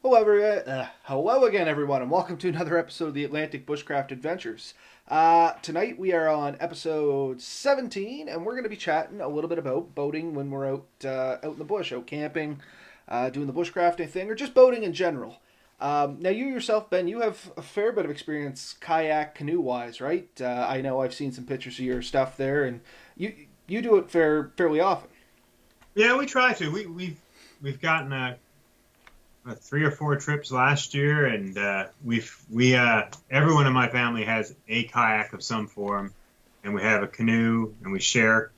Hello again, everyone, and welcome to another episode of the Atlantic Bushcraft Adventures. Tonight we are on episode 17, and we're going to be chatting a little bit about boating when we're out in the bush, out camping, doing the bushcrafting thing, or just boating in general. Now, you yourself, Ben, you have a fair bit of experience kayak canoe wise, right? I know I've seen some pictures of your stuff there, and you do it fairly often. Yeah, we try to. We've gotten three or four trips last year, and we everyone in my family has a kayak of some form, and we have a canoe, and we share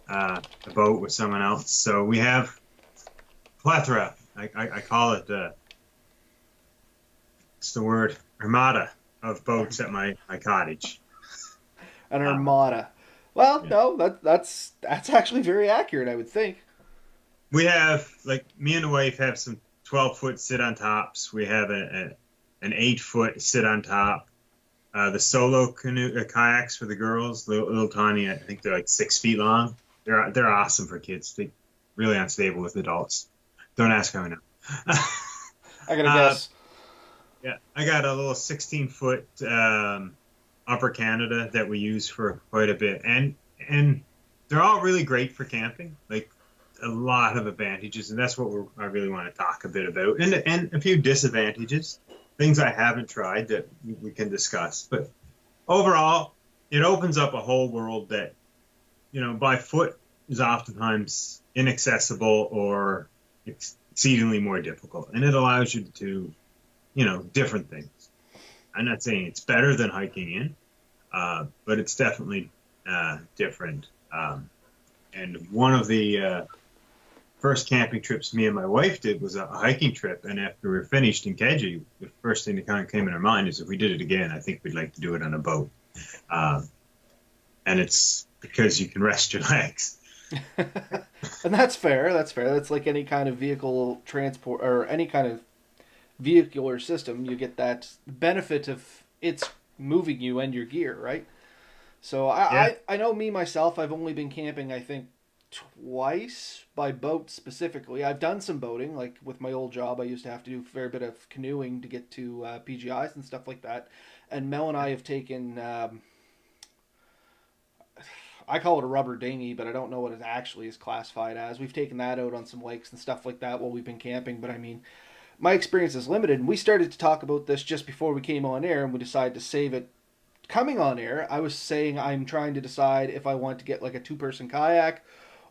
a boat with someone else. So we have plethora. I call it what's the word, armada of boats at my cottage. An Uh, armada. Well, yeah. no, that's actually very accurate, I would think. We have, like, me and the wife have some 12-foot sit on tops. We have an 8-foot sit on top. The solo canoe kayaks for the girls, little tiny. I think they're like 6 feet long. They're awesome for kids. They really unstable with adults. Don't ask how I know. I gotta uh, guess. yeah, I got a little 16-foot Upper Canada that we use for quite a bit, and they're all really great for camping. Like, a lot of advantages, and that's what I really want to talk a bit about, and a few disadvantages, things I haven't tried that we can discuss. But overall, it opens up a whole world that, by foot is oftentimes inaccessible or exceedingly more difficult, and it allows you to do, different things. I'm not saying it's better than hiking in, but it's definitely different. And one of the first camping trips me and my wife did was a hiking trip. And after we were finished in Keji, the first thing that kind of came in our mind is, if we did it again, I think we'd like to do it on a boat. Um, and it's because you can rest your legs. And that's fair. That's fair. That's like any kind of vehicle transport or any kind of vehicular system. You get that benefit of it's moving you and your gear, right? So Yeah. I know me myself. I've only been camping, I think, twice by boat specifically. I've done some boating, like with my old job. I used to have to do a fair bit of canoeing to get to PGIs and stuff like that. And Mel and I have taken, I call it a rubber dinghy, but I don't know what it actually is classified as. We've taken that out on some lakes and stuff like that while we've been camping. But I mean, my experience is limited. And we started to talk about this just before we came on air, and we decided to save it coming on air. I was saying I'm trying to decide if I want to get like a two-person kayak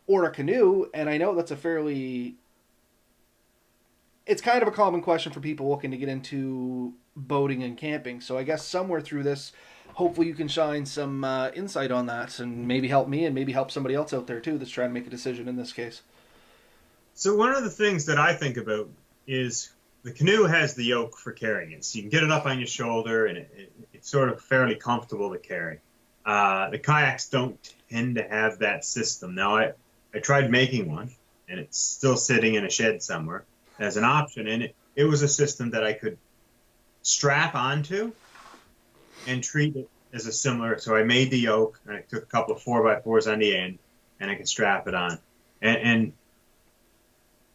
or a canoe, and I know that's a fairly it's kind of a common question for people looking to get into boating and camping. So I guess somewhere through this, hopefully you can shine some insight on that and maybe help me and maybe help somebody else out there too that's trying to make a decision in this case. So one of the things that I think about is the canoe has the yoke for carrying it. So you can get it up on your shoulder, and it's sort of fairly comfortable to carry. The kayaks don't tend to have that system. Now, I tried making one, and it's still sitting in a shed somewhere as an option. And it was a system that I could strap onto and treat it as a similar. So I made the yoke, and I took a couple of 4x4s on the end, and I could strap it on. And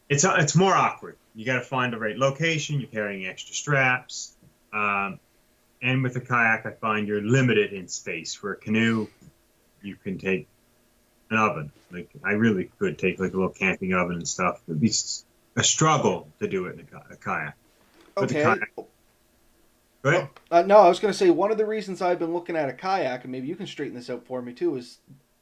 it's more awkward. You got to find the right location. You're carrying extra straps. And with a kayak, I find you're limited in space. For a canoe, you can take an oven. Like, I really could take like a little camping oven and stuff. It'd be a struggle to do it in a kayak. But the Okay. kayak, go ahead. No, I was going to say one of the reasons I've been looking at a kayak, and maybe you can straighten this out for me too, is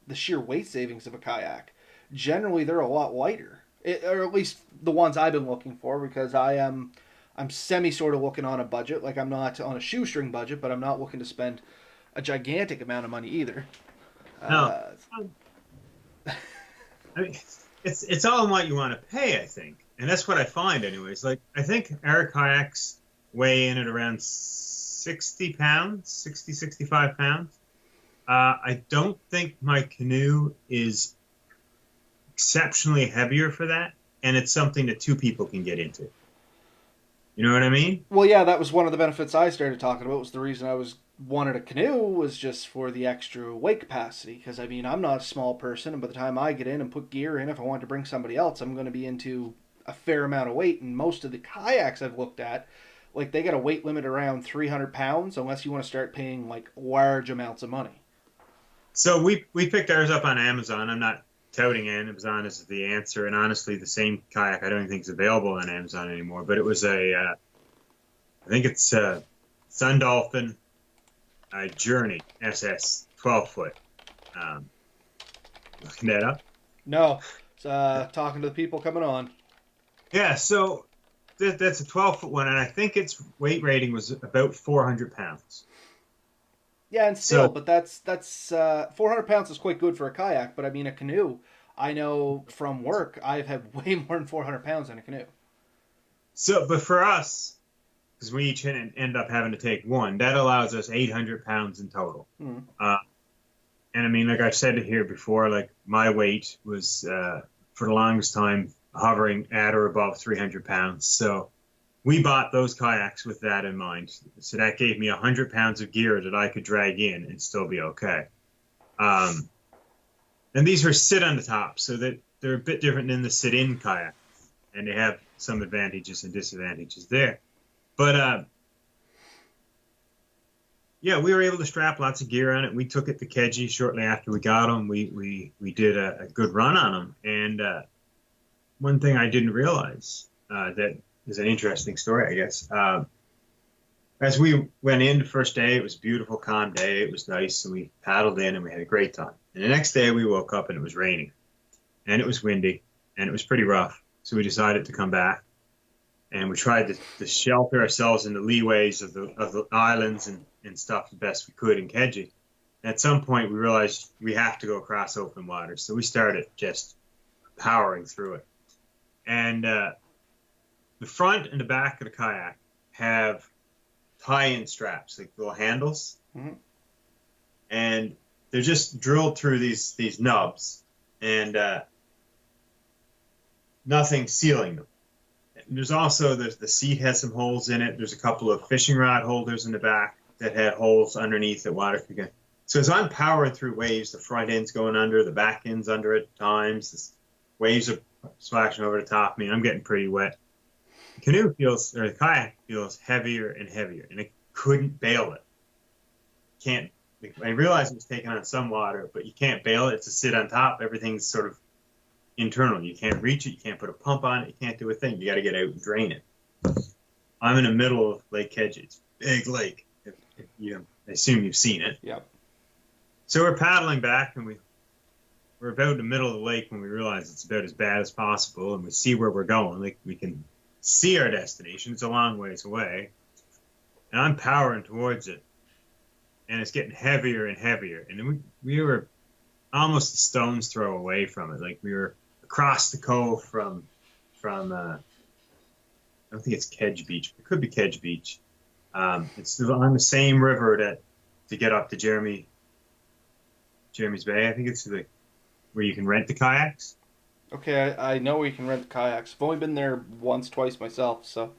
the sheer weight savings of a kayak. Generally, they're a lot lighter, or at least the ones I've been looking for, because I'm semi sort of looking on a budget. Like I'm not on a shoestring budget, but I'm not looking to spend a gigantic amount of money either. No, Uh, um, I mean, it's all in what you want to pay, I think, and that's what I find, anyways. Like, I think our kayaks weigh in at around 60 pounds, 65 pounds. I don't think my canoe is exceptionally heavier for that, and it's something that two people can get into. You know what I mean? well, yeah, that was one of the benefits I started talking about. Was the reason I was wanted a canoe was just for the extra weight capacity. Because I mean, I'm not a small person, and by the time I get in and put gear in, if I want to bring somebody else, I'm going to be into a fair amount of weight. And most of the kayaks I've looked at, like they got a weight limit around 300 pounds, unless you want to start paying like large amounts of money. So we picked ours up on Amazon. I'm not touting Amazon as the answer, and honestly, the same kayak I don't even think is available on Amazon anymore. But it was I think it's Sun Dolphin Journey SS 12 foot. Um, Looking that up. No, it's talking to the people coming on. Yeah, so that's a 12 foot one, and I think its weight rating was about 400 pounds. Yeah, and still, So but that's 400 pounds is quite good for a kayak. But I mean, a canoe. I know from work, I've had way more than 400 pounds in a canoe. but for us, because we each end up having to take one, that allows us 800 pounds in total. Hmm. And I mean, like I've said it here before, like my weight was for the longest time hovering at or above 300 pounds. So we bought those kayaks with that in mind. So that gave me 100 pounds of gear that I could drag in and still be okay. And these were sit on the top, so that they're a bit different than the sit in kayak, and they have some advantages and disadvantages there. But yeah, we were able to strap lots of gear on it. We took it to Keji shortly after we got them. We did a good run on them. And one thing I didn't realize that is an interesting story, I guess. As we went in the first day, it was a beautiful, calm day. It was nice, and we paddled in, and we had a great time. And the next day, we woke up, and it was raining, and it was windy, and it was pretty rough. So we decided to come back, and we tried to shelter ourselves in the leeways of the islands and stuff the best we could in Keji. At some point, we realized we have to go across open water, so we started just powering through it. And the front and the back of the kayak have tie-in straps, like little handles, Mm-hmm. and they're just drilled through these nubs, and nothing sealing them. And there's also the seat has some holes in it. There's a couple of fishing rod holders in the back that had holes underneath that water could get. So as I'm powering through waves, the front end's going under, the back end's under at times. The waves are splashing over the top of me. I'm getting pretty wet. The kayak feels heavier and heavier, and it couldn't bail it. Can't. I realized it was taking on some water, but you can't bail it to sit on top. Everything's sort of internal. You can't reach it. You can't put a pump on it. You can't do a thing. You got to get out and drain it. I'm in the middle of Lake Keji. It's a big lake. I assume you've seen it. Yep. So we're paddling back, and we're about in the middle of the lake when we realize it's about as bad as possible, and we see where we're going. Like we can see our destination. It's a long ways away, and I'm powering towards it, and it's getting heavier and heavier. And then we were almost a stone's throw away from it. Like we were across the cove from I don't think it's Kedge Beach. It could be Kedge Beach. It's on the same river to get up to Jeremy's Bay. I think it's where you can rent the kayaks. Okay, I know we can rent the kayaks. I've only been there once, twice myself, so.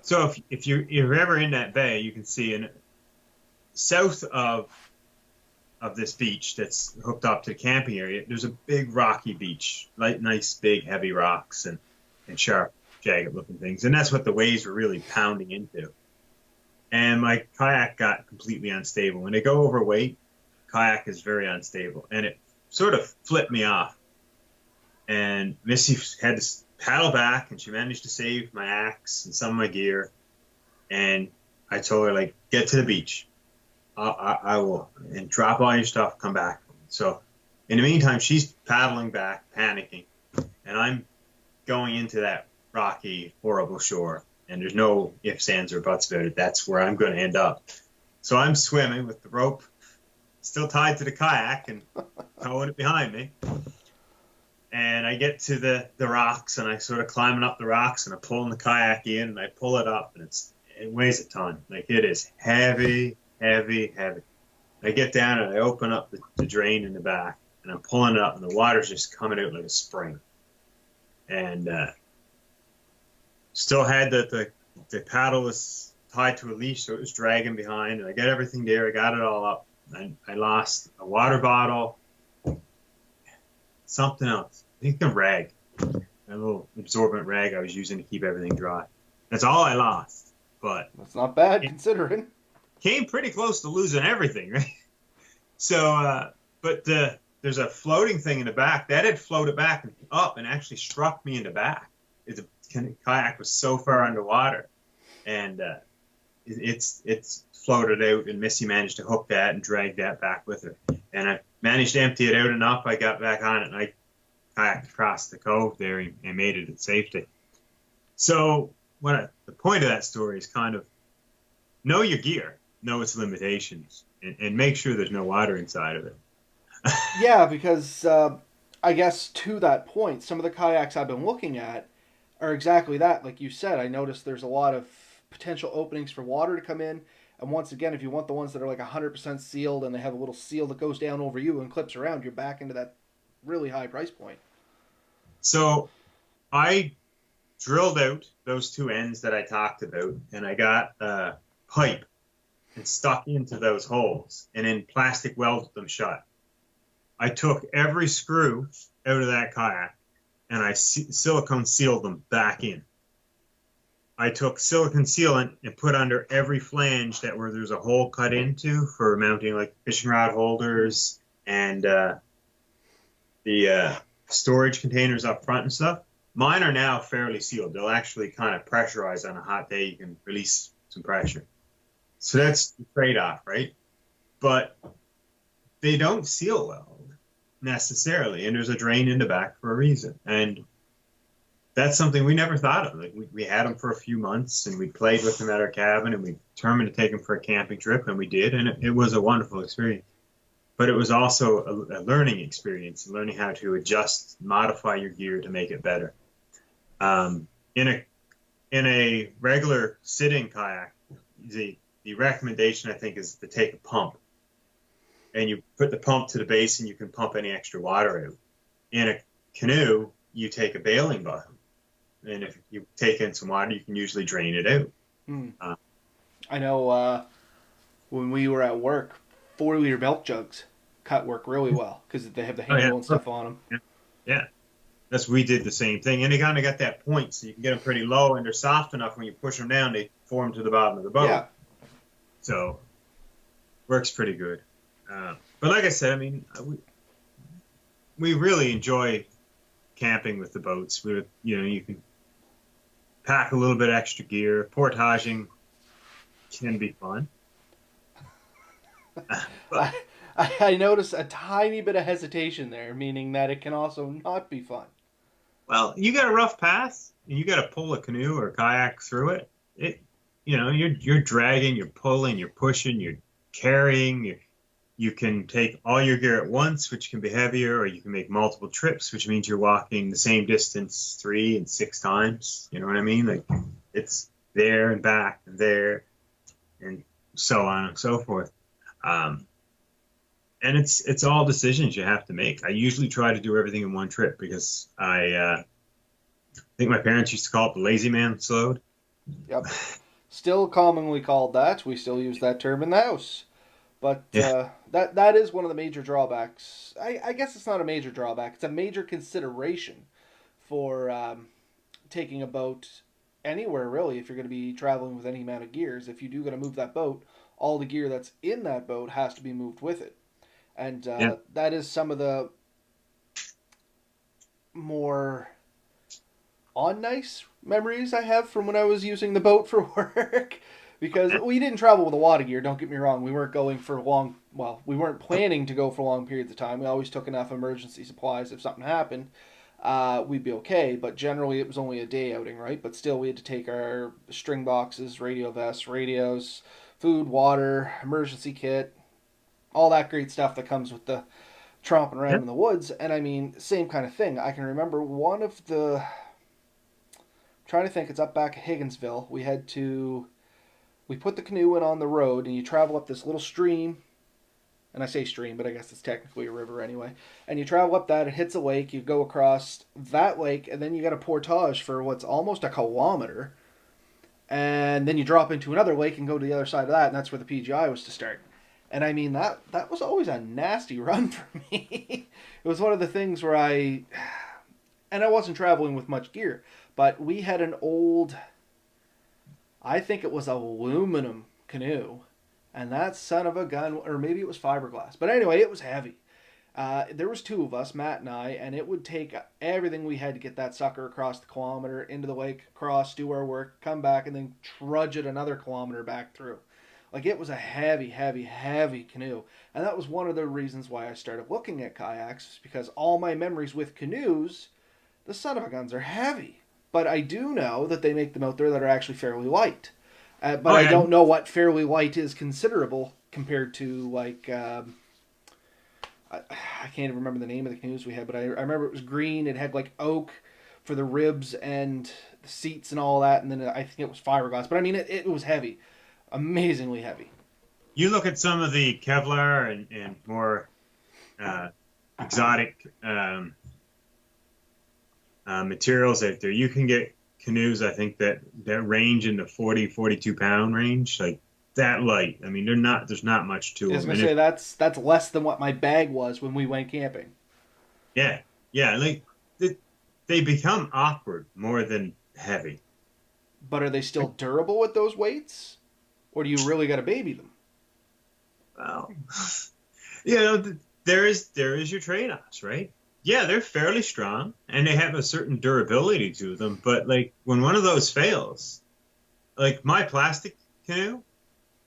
So if you're ever in that bay, you can see south of this beach that's hooked up to the camping area, there's a big rocky beach, like nice big heavy rocks and sharp, jagged looking things. And that's what the waves were really pounding into. And my kayak got completely unstable. When they go overweight, kayak is very unstable. And it sort of flipped me off. And Missy had to paddle back, and she managed to save my axe and some of my gear. And I told her, like, get to the beach. I will. And drop all your stuff, come back. So in the meantime, she's paddling back, panicking. And I'm going into that rocky, horrible shore. And there's no ifs, ands, or buts about it. That's where I'm going to end up. So I'm swimming with the rope still tied to the kayak and towing it behind me. And I get to the rocks, and I sort of climbing up the rocks, and I'm pulling the kayak in, and I pull it up, and it weighs a ton. Like, it is heavy, heavy, heavy. I get down, and I open up the drain in the back, and I'm pulling it up, and the water's just coming out like a spring. And still had the paddle was tied to a leash, so it was dragging behind, and I got everything there. I got it all up. I lost a water bottle, something else. I think the rag. a little absorbent rag I was using to keep everything dry. That's all I lost, but That's not bad it considering. came pretty close to losing everything, right? So, but there's a floating thing in the back that had floated back and up and actually struck me in the back. The kayak was so far underwater, and it's floated out, and Missy managed to hook that and drag that back with her. And I managed to empty it out enough. I got back on it, and I kayaked across the cove there and made it in safety. So the point of that story is kind of know your gear, know its limitations, and make sure there's no water inside of it. Yeah, because I guess to that point, some of the kayaks I've been looking at are exactly that. Like you said, I noticed there's a lot of potential openings for water to come in. And once again, if you want the ones that are like 100% sealed and they have a little seal that goes down over you and clips around, you're back into that really high price point. So I drilled out those two ends that I talked about, and I got a pipe and stuck into those holes, and then plastic welded them shut. I took every screw out of that kayak, and I silicone sealed them back in. I took silicone sealant and put under every flange where there's a hole cut into for mounting like fishing rod holders and the storage containers up front and stuff. Mine are now fairly sealed. They'll actually kind of pressurize on a hot day. You can release some pressure. So that's the trade-off, right? But they don't seal well necessarily, and there's a drain in the back for a reason. And that's something we never thought of. Like we had them for a few months, and we played with them at our cabin, and we determined to take them for a camping trip, and we did, and it was a wonderful experience. But it was also a learning experience, learning how to adjust, modify your gear to make it better. In a regular sitting kayak, the recommendation I think is to take a pump, and you put the pump to the base, and you can pump any extra water out. In a canoe, you take a bailing bottom, and if you take in some water, you can usually drain it out. I know when we were at work, 4-liter milk jugs cut work really well because they have the Oh yeah, handle and stuff on them. yeah, yeah. We did the same thing, and they kind of got that point, so you can get them pretty low, and they're soft enough when you push them down, they form to the bottom of the boat. Yeah. So works pretty good. But like I said, I mean, we really enjoy camping with the boats. You can pack a little bit extra gear. Portaging can be fun. But, I notice a tiny bit of hesitation there, meaning that it can also not be fun. well, you got a rough path, and you got to pull a canoe or a kayak through it. You're dragging, you're pulling, you're pushing, you're carrying. You can take all your gear at once, which can be heavier, or you can make multiple trips, which means you're walking the same distance 3 and 6 times. You know what I mean? Like it's there and back and there, and so on and so forth. And it's all decisions you have to make. I usually try to do everything in one trip because I think my parents used to call it the lazy man's load. Yep. Still commonly called that. We still use that term in the house. But Yeah. that is one of the major drawbacks. I guess it's not a major drawback. It's a major consideration for taking a boat anywhere, really, if you're going to be traveling with any amount of gears. If you do going to move that boat, all the gear that's in that boat has to be moved with it. And Yeah. that is some of the more on nice memories I have from when I was using the boat for work. Because we didn't travel with a lot of gear, don't get me wrong. We weren't going for we weren't planning to go for long periods of time. We always took enough emergency supplies if something happened. We'd be okay, but generally it was only a day outing, right? But still, we had to take our string boxes, radio vests, radios, food, water, emergency kit, all that great stuff that comes with the tromping around Yeah. in the woods. And I mean, same kind of thing. I can remember one of the. I'm trying to think, it's up back at Higginsville. We put the canoe in on the road, and you travel up this little stream. And I say stream, but I guess it's technically a river anyway. And you travel up that, it hits a lake, you go across that lake, and then you got a portage for what's almost a kilometer. And then you drop into another lake and go to the other side of that, and that's where the PGI was to start. And I mean, that was always a nasty run for me. It was one of the things where and I wasn't traveling with much gear, but we had an old, I think it was aluminum canoe, and that son of a gun, or maybe it was fiberglass, but anyway, it was heavy. There was two of us, Matt and I, and it would take everything we had to get that sucker across the kilometer into the lake, cross, do our work, come back, and then trudge it another kilometer back through. Like it was a heavy, heavy, heavy canoe, and that was one of the reasons why I started looking at kayaks, because all my memories with canoes, the son of a guns are heavy. But I do know that they make them out there that are actually fairly light. But Oh I yeah, don't know what fairly light is considerable compared to like I can't even remember the name of the canoes we had, but I remember it was green. It had like oak for the ribs and the seats and all that, and then I think it was fiberglass. But I mean, it was heavy, amazingly heavy. you look at some of the Kevlar and more uh, exotic materials out there. You can get canoes, I think that range in the 40, 42 pound range, like that light. I mean, there's not much to I was them. gonna And say that's less than what my bag was when we went camping. yeah, yeah, like they, they become awkward more than heavy. But are they still durable with those weights, or do you really got to baby them? Well, there is your trade-offs, right? Yeah, they're fairly strong and they have a certain durability to them, but like when one of those fails, like my plastic canoe,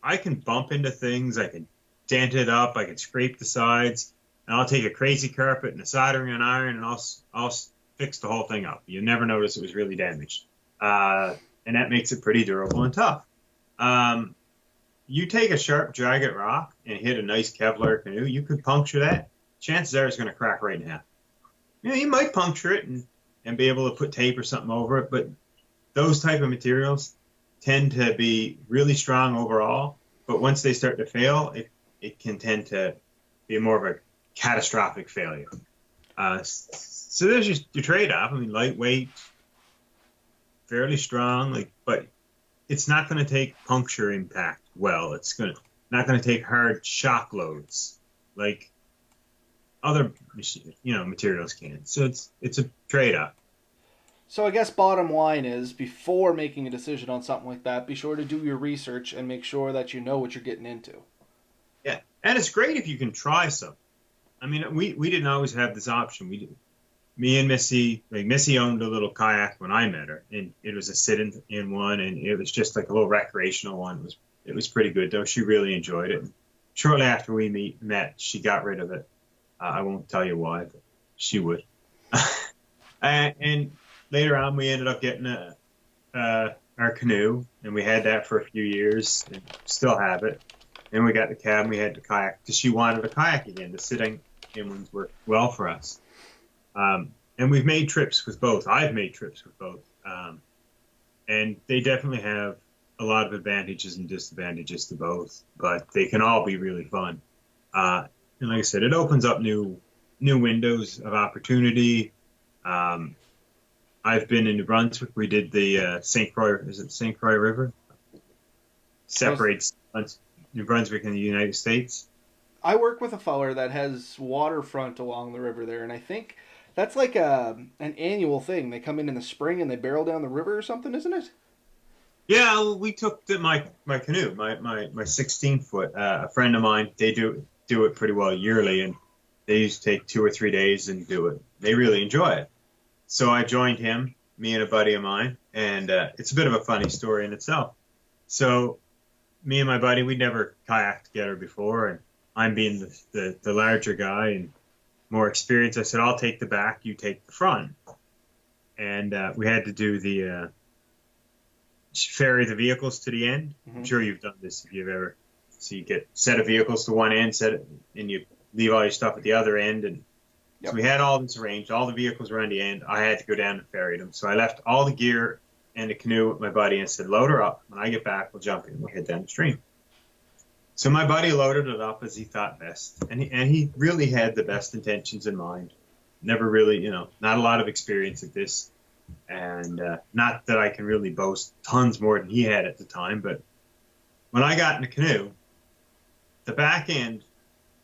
I can bump into things, I can dent it up, I can scrape the sides, and I'll take a crazy carpet and a soldering iron and I'll fix the whole thing up. You never notice it was really damaged, and that makes it pretty durable and tough. Um, you take a sharp jagged rock and hit a nice Kevlar canoe, you could puncture that. Chances are it's going to crack right in half. You might puncture it and be able to put tape or something over it, but those type of materials tend to be really strong overall. But once they start to fail, it can tend to be more of a catastrophic failure. So there's your trade-off. I mean, lightweight, fairly strong, but it's not going to take puncture impact well. It's not going to take hard shock loads like other materials can. So it's a trade-off. So I guess bottom line is before making a decision on something like that, be sure to do your research and make sure that you know what you're getting into. Yeah, and it's great if you can try some. I mean, we didn't always have this option. We did. Me and Missy, like Missy owned a little kayak when I met her, and it was a sit-in one, and it was just like a little recreational one. It was pretty good though. She really enjoyed it. Shortly after we met, she got rid of it. I won't tell you why, but she would. And later on, we ended up getting our canoe, and we had that for a few years, and still have it. Then we got the cab, and we had the kayak because she wanted a kayak again. The sitting in ones worked well for us. And we've made trips with both. I've made trips with both. And they definitely have a lot of advantages and disadvantages to both, but they can all be really fun. And like I said, it opens up new windows of opportunity. I've been in New Brunswick. We did the St. Croix, is it St. Croix River? Separates New Brunswick and the United States. I work with a feller that has waterfront along the river there, and I think that's like an annual thing. They come in the spring and they barrel down the river or something, isn't it? Yeah, we took my canoe, my 16-foot. A friend of mine, they do it pretty well yearly, and they used to take 2 or 3 days and do it. They really enjoy it. So I joined him, me and a buddy of mine, and it's a bit of a funny story in itself. So me and my buddy, we'd never kayaked together before, and I'm being the larger guy and more experienced. I said, I'll take the back, you take the front. And we had to do the ferry the vehicles to the end. Mm-hmm. I'm sure you've done this if you've ever. So you get set of vehicles to one end, and you leave all your stuff at the other end. And Yep. so we had all this arranged. All the vehicles were on the end. I had to go down and ferry them. So I left all the gear and the canoe with my buddy and said, load her up. When I get back, we'll jump in. We'll head down the stream. So my buddy loaded it up as he thought best. And he really had the best intentions in mind. Never really, not a lot of experience at this. And not that I can really boast tons more than he had at the time. But when I got in the canoe, the back end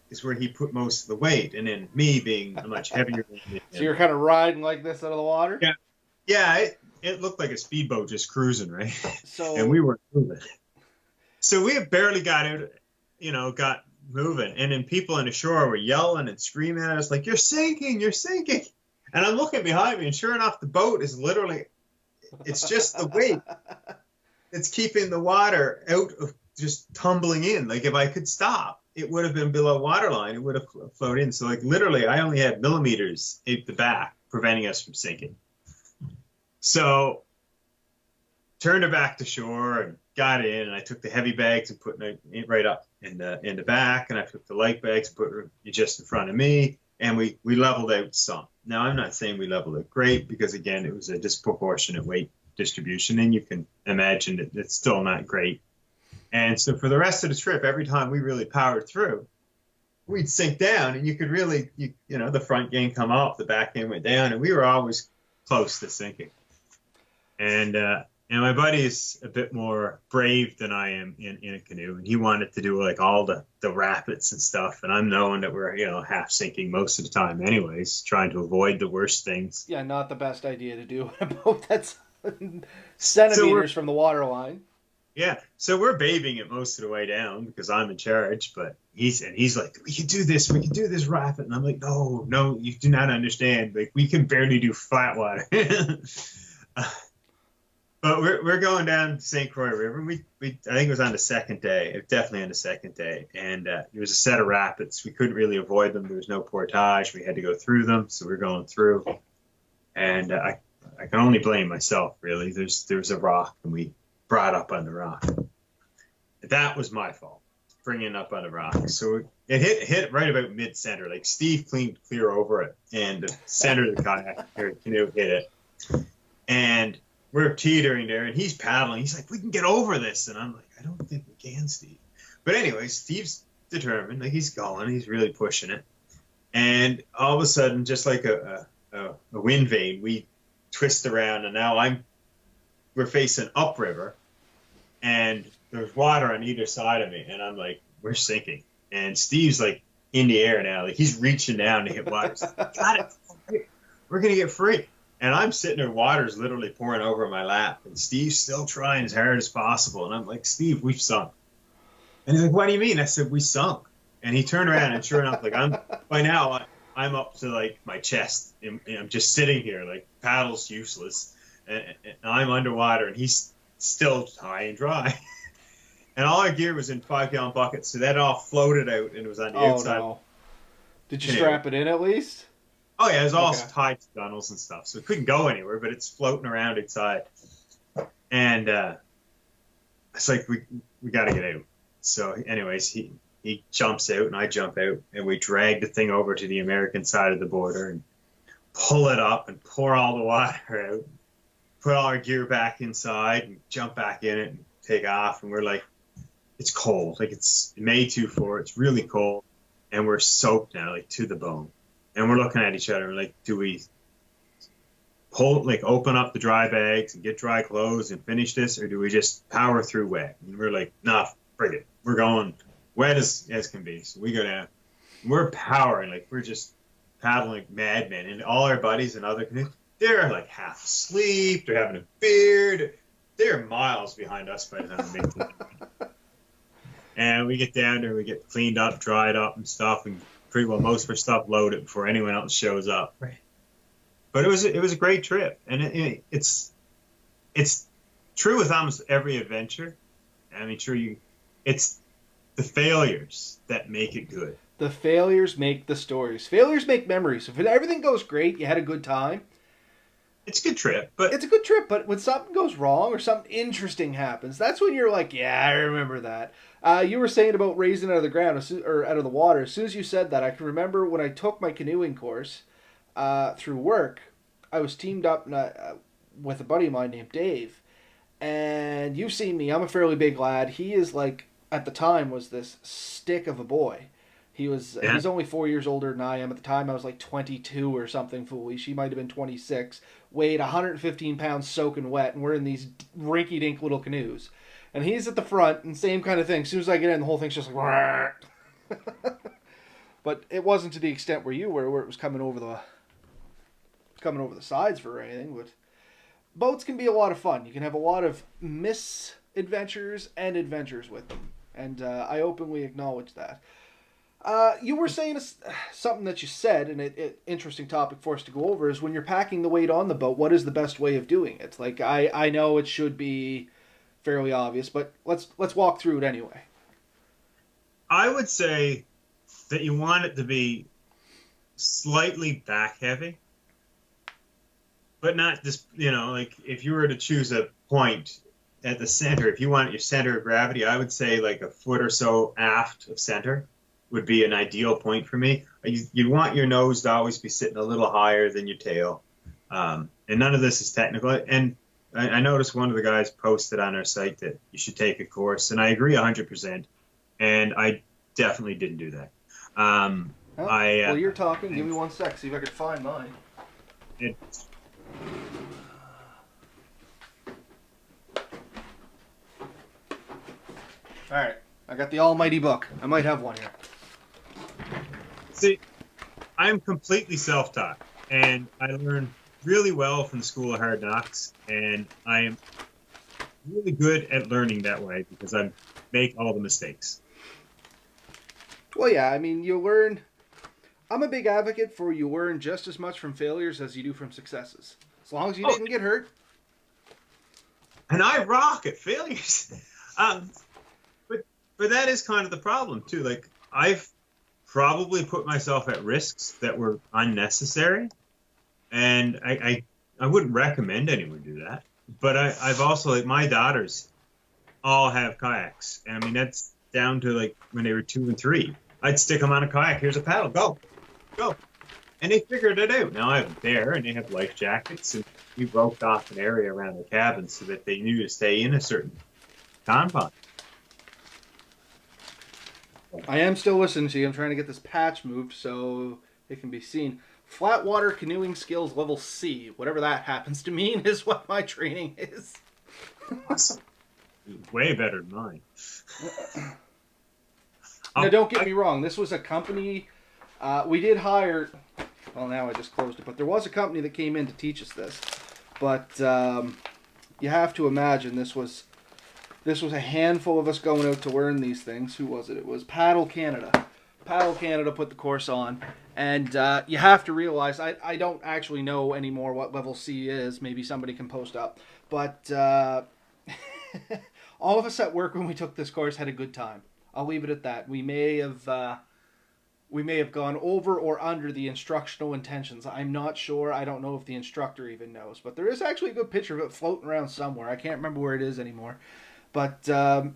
is where he put most of the weight, and then me being much heavier than So him. you're kind of riding like this out of the water. Yeah, yeah, it looked like a speedboat just cruising, right? And we So weren't moving. So we had barely got out, got moving. And then people on the shore were yelling and screaming at us, like, you're sinking, you're sinking. And I'm looking behind me, and sure enough, the boat is literally, it's just the weight that's keeping the water out of just tumbling in. Like, if I could stop, it would have been below waterline. It would have flowed in. So, like, literally, I only had millimeters at the back preventing us from sinking. So, turned her back to shore and got in, and I took the heavy bags and put it right up in the back, and I took the light bags and put it just in front of me, and we leveled out some. Now, I'm not saying we leveled it great, because again, it was a disproportionate weight distribution, and you can imagine that it's still not great. And so for the rest of the trip, every time we really powered through, we'd sink down, and you could really, the front gain come up, the back gain went down, and we were always close to sinking. And my buddy is a bit more brave than I am in a canoe, and he wanted to do like all the rapids and stuff. And I'm knowing that we're half sinking most of the time, anyways, trying to avoid the worst things. yeah, not the best idea to do a boat that's So centimeters from the water line. yeah, so we're babying it most of the way down because I'm in charge. But he's like, we can do this rapid, and I'm like, no, you do not understand. Like, we can barely do flat water. But we're going down St. Croix River. We I think it was on the second day. It definitely on the second day. And there was a set of rapids. We couldn't really avoid them. There was no portage. We had to go through them. So we're going through. And I can only blame myself, really. There's a rock, and we brought up on the rock. That was my fault, bringing up on the rock. So it hit right about mid-center. Like, Steve cleaned clear over it, and the center of the canoe hit it. And we're teetering there, and he's paddling. He's like, we can get over this. And I'm like, I don't think we can, Steve. But anyway, Steve's determined. Like, he's going. He's really pushing it. And all of a sudden, just like a wind vane, we twist around, and now we're facing upriver, and there's water on either side of me. And I'm like, we're sinking. And Steve's like in the air now. Like, he's reaching down to hit water. Got it. We're going to get free. And I'm sitting there, water's literally pouring over my lap, and Steve's still trying as hard as possible. And I'm like, Steve, we've sunk. And he's like, what do you mean? I said, we sunk. And he turned around, and sure enough, like, by now I'm up to like my chest, and I'm just sitting here, like, paddle's useless, and I'm underwater, and he's still high and dry. And all our gear was in 5-gallon buckets, so that all floated out, and it was on the outside. No. Did you strap it in at least? Oh, yeah, it was all tied to gunnels and stuff, so it couldn't go anywhere, but it's floating around inside. And it's like, we got to get out. So anyways, he jumps out, and I jump out, and we drag the thing over to the American side of the border and pull it up and pour all the water out, put all our gear back inside, and jump back in it and take off. And we're like, it's cold. Like, it's May 24. It's really cold, and we're soaked now, like, to the bone. And we're looking at each other like, do we open up the dry bags and get dry clothes and finish this, or do we just power through wet? And we're like, nah, frig it. We're going wet as can be. So we go down. We're powering, like, we're just paddling like madmen. And all our buddies and other canoes, they're like half asleep. They're having a beer. They're miles behind us by the time we make it. And we get down there, we get cleaned up, dried up and stuff, and pretty well most of our stuff loaded before anyone else shows up. Right. But it was a great trip, and it's true with almost every adventure. I mean, it's the failures that make it good. The failures make the stories. Failures make memories. If everything goes great, you had a good time. It's a good trip, but it's a good trip. But when something goes wrong or something interesting happens, that's when you're like, yeah, I remember that. You were saying about raising out of the ground or out of the water. As soon as you said that, I can remember when I took my canoeing course through work. I was teamed up with a buddy of mine named Dave, and you've seen me. I'm a fairly big lad. He is like, at the time, was this stick of a boy. He's only 4 years older than I am. At the time, I was like 22 or something foolish. He might have been 26. Weighed 115 pounds soaking wet, and we're in these rinky-dink little canoes. And he's at the front, and same kind of thing. As soon as I get in, the whole thing's just like... but it wasn't to the extent where you were, where it was coming over the sides for anything. But boats can be a lot of fun. You can have a lot of misadventures and adventures with them, and I openly acknowledge that. You were saying something that you said, and it interesting topic for us to go over is when you're packing the weight on the boat. What is the best way of doing it? Like I know it should be fairly obvious, but let's walk through it anyway. I would say that you want it to be slightly back heavy, but not just, like if you were to choose a point at the center, if you want your center of gravity, I would say like a foot or so aft of center would be an ideal point for me. You want your nose to always be sitting a little higher than your tail. And none of this is technical. And I noticed one of the guys posted on our site that you should take a course, and I agree 100%. And I definitely didn't do that. Well, you're talking. Give me 1 sec. See if I can find mine. It, All right. I got the almighty book. I might have one here. See, I'm completely self-taught, and I learned really well from the School of Hard Knocks, and I am really good at learning that way because I make all the mistakes. Well, yeah. I mean, you learn. I'm a big advocate for you learn just as much from failures as you do from successes. As long as you didn't get hurt. And I rock at failures. But that is kind of the problem too. Like I've probably put myself at risks that were unnecessary, and I wouldn't recommend anyone do that. But I've also, like, my daughters all have kayaks, and I mean that's down to like when they were 2 and 3. I'd stick them on a kayak. Here's a paddle. Go. And they figured it out. Now I have them there, and they have life jackets, and we roped off an area around the cabin so that they knew to stay in a certain confine. I am still listening to you. I'm trying to get this patch moved so it can be seen. Flatwater canoeing skills level C, whatever that happens to mean, is what my training is. Awesome. Way better than mine. Now, don't get me wrong. This was a company. We did hire. Well, now I just closed it, but there was a company that came in to teach us this. But you have to imagine this was a handful of us going out to learn these things. Who was it? It was Paddle Canada. Paddle Canada put the course on. And you have to realize, I don't actually know anymore what level C is. Maybe somebody can post up. But all of us at work when we took this course had a good time. I'll leave it at that. We may have gone over or under the instructional intentions. I'm not sure. I don't know if the instructor even knows. But there is actually a good picture of it floating around somewhere. I can't remember where it is anymore. But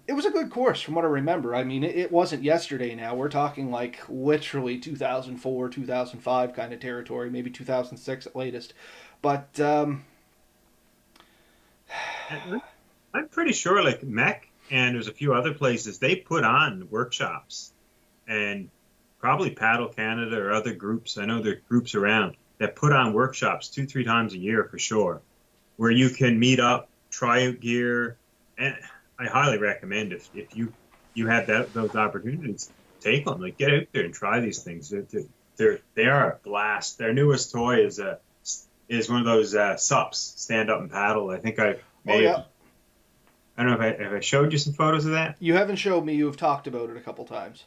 it was a good course from what I remember. I mean, it wasn't yesterday now. We're talking like literally 2004, 2005 kind of territory, maybe 2006 at latest. But I'm pretty sure like Mech and there's a few other places, they put on workshops, and probably Paddle Canada or other groups. I know there are groups around that put on workshops 2-3 times a year for sure, where you can meet up, try out gear, and I highly recommend if you have those opportunities, take them. Like, get out there and try these things. They are a blast. Their newest toy is one of those SUPs, stand up and paddle. I think I may have. I don't know if I showed you some photos of that. You haven't showed me. You have talked about it a couple times.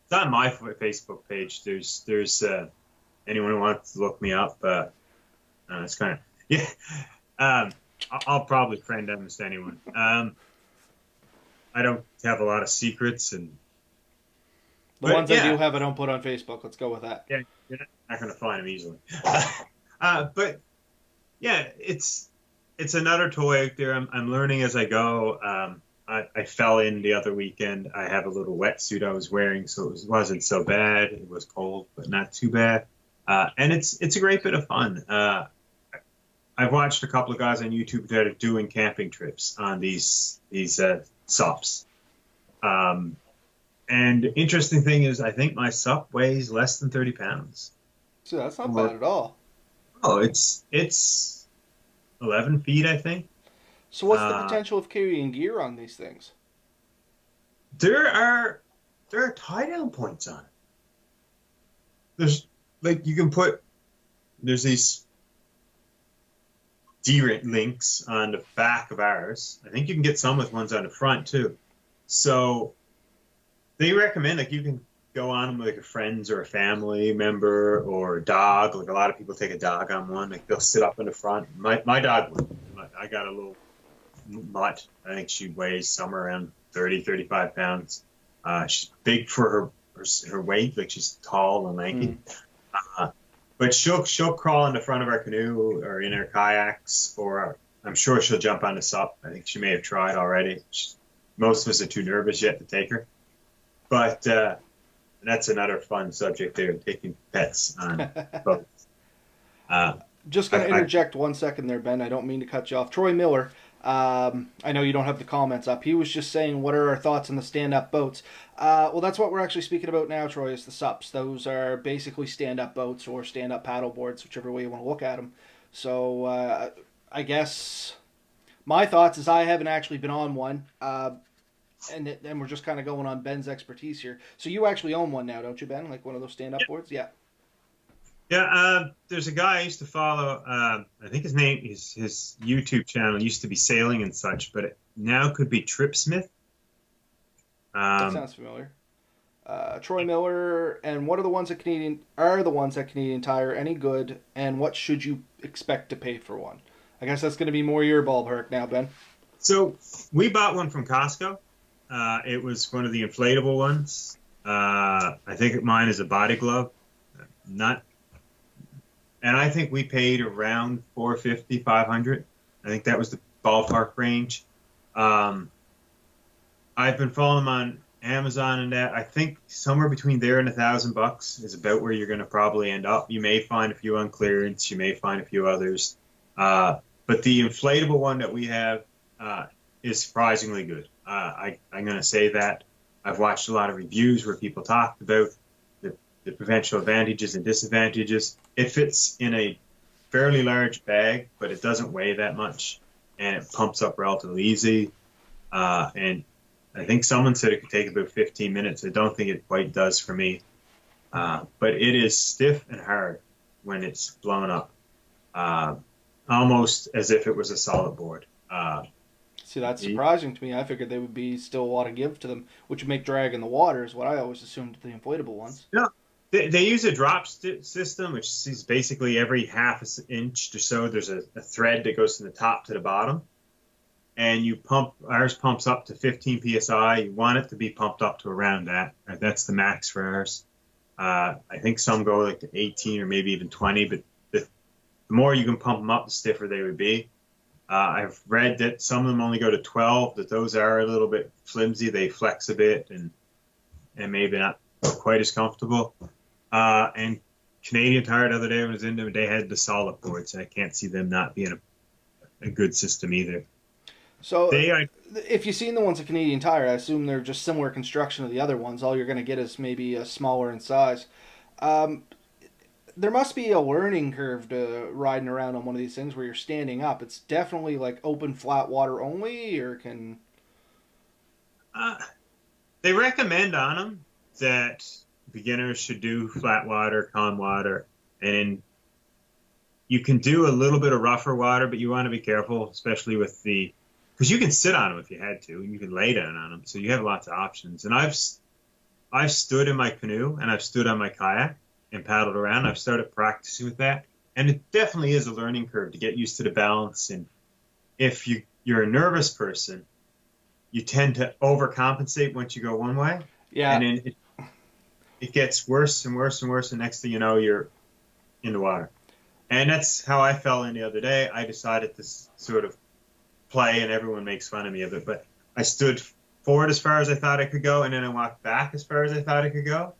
It's on my Facebook page. There's anyone who wants to look me up. It's kind of I'll probably friend almost anyone. I don't have a lot of secrets, and the ones I do have, I don't put on Facebook. Let's go with that. Yeah, you're not going to find them easily. But yeah, it's another toy out there. I'm learning as I go. I fell in the other weekend. I have a little wetsuit I was wearing, so it wasn't so bad. It was cold, but not too bad. And it's a great bit of fun. I've watched a couple of guys on YouTube that are doing camping trips on these SUPs. And the interesting thing is, I think my SUP weighs less than 30 pounds. So that's not bad at all. Oh, it's 11 feet, I think. So what's the potential of carrying gear on these things? There are tie-down points on it. there's like you can put there's these D-links on the back of ours. I think you can get some with ones on the front too. So they recommend like you can go on them with like a friends or a family member or a dog. Like a lot of people take a dog on one. Like they'll sit up in the front. My dog would. I got a little mutt. I think she weighs somewhere around 30, 35 pounds. She's big for her weight. Like she's tall and lanky. Mm. Uh, but she'll crawl in the front of our canoe or in our kayaks, or I'm sure she'll jump on the sup. I think she may have tried already. Most of us are too nervous yet to take her. But that's another fun subject there, taking pets on boats. Uh, Just going to I interject 1 second there, Ben. I don't mean to cut you off. Troy Miller, I know you don't have the comments up. He was just saying, what are our thoughts on the stand-up boats? Well, that's what we're actually speaking about now, Troy, is the SUPs. Those are basically stand-up boats or stand-up paddle boards, whichever way you want to look at them. So I guess my thoughts is I haven't actually been on one, and we're just kind of going on Ben's expertise here. So you actually own one now, don't you, Ben? Like one of those stand-up boards? Yeah. Yeah, there's a guy I used to follow. I think his YouTube channel used to be sailing and such, but it now could be Tripsmith. That Um, sounds familiar. Troy Miller, and what are the ones at Canadian Tire any good, and what should you expect to pay for one? I guess that's going to be more your ballpark now, Ben. so we bought one from Costco. It was one of the inflatable ones. I think mine is a body glove. Not, and I think we paid around 450, 500. I think that was the ballpark range. Um, I've been following them on Amazon and that. I think somewhere between there and $1,000 is about where you're going to probably end up. You may find a few on clearance. You may find a few others. But the inflatable one that we have is surprisingly good. I'm going to say that. I've watched a lot of reviews where people talked about the potential advantages and disadvantages. It fits in a fairly large bag, but it doesn't weigh that much, and it pumps up relatively easy. And I think someone said it could take about 15 minutes. I don't think it quite does for me. But it is stiff and hard when it's blown up, almost as if it was a solid board. See, that's surprising to me. I figured there would be still a lot of give to them, which would make drag in the water, is what I always assumed the inflatable ones. Yeah, they use a drop system, which is basically every half inch or so, there's a thread that goes from the top to the bottom. And you pump, ours pumps up to 15 psi. You want it to be pumped up to around that. That's the max for ours. I think some go like to 18 or maybe even 20, but the more you can pump them up, the stiffer they would be. I've read that some of them only go to 12, that those are a little bit flimsy. They flex a bit and maybe not quite as comfortable. And Canadian Tire the other day when I was in them, they had the solid boards. I can't see them not being a good system either. So, They are if you've seen the ones at Canadian Tire, I assume they're just similar construction to the other ones. All you're going to get is maybe a smaller in size. Um, there must be a learning curve to riding around on one of these things where you're standing up. It's definitely like open flat water only, or can uh, they recommend on them that beginners should do flat water, calm water, and you can do a little bit of rougher water, but you want to be careful, especially with because you can sit on them if you had to, and you can lay down on them, so you have lots of options. And I've stood in my canoe and I've stood on my kayak and paddled around. I've started practicing with that, and it definitely is a learning curve to get used to the balance. And if you're a nervous person, you tend to overcompensate once you go one way, yeah. and then it gets worse and worse and worse. And next thing you know, you're in the water. And that's how I fell in the other day. I decided to sort of play, and everyone makes fun of me of it, but I stood forward as far as I thought I could go, and then I walked back as far as I thought I could go.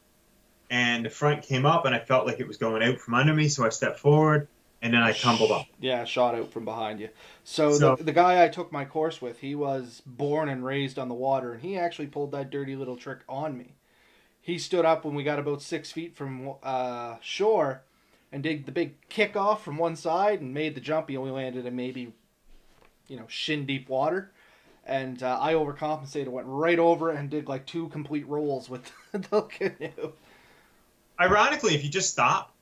And the front came up, and I felt like it was going out from under me, so I stepped forward, and then I tumbled up. Yeah, shot out from behind you. So So the guy I took my course with, he was born and raised on the water, and he actually pulled that dirty little trick on me. He stood up when we got about 6 feet from shore, and did the big kickoff from one side and made the jump. He only landed in maybe shin deep water, and I overcompensated, went right over it, and did like two complete rolls with the canoe. ironically, if you just stop,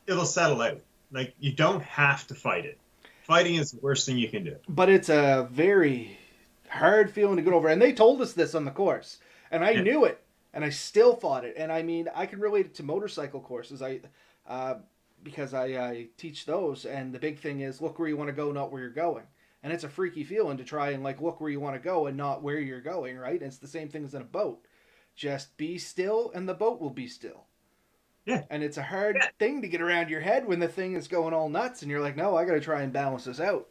it'll settle out. Like you don't have to fight it. Fighting is the worst thing you can do. But it's a very hard feeling to get over. And they told us this on the course, and I Yeah. knew it, and I still fought it. And I mean, I can relate it to motorcycle courses. Uh, because I teach those, and the big thing is look where you want to go, not where you're going. And it's a freaky feeling to try and like look where you want to go and not where you're going, right? And it's the same thing as in a boat. Just be still, and the boat will be still. Yeah. And it's a hard Yeah. thing to get around your head when the thing is going all nuts, and you're like, no, I got to try and balance this out.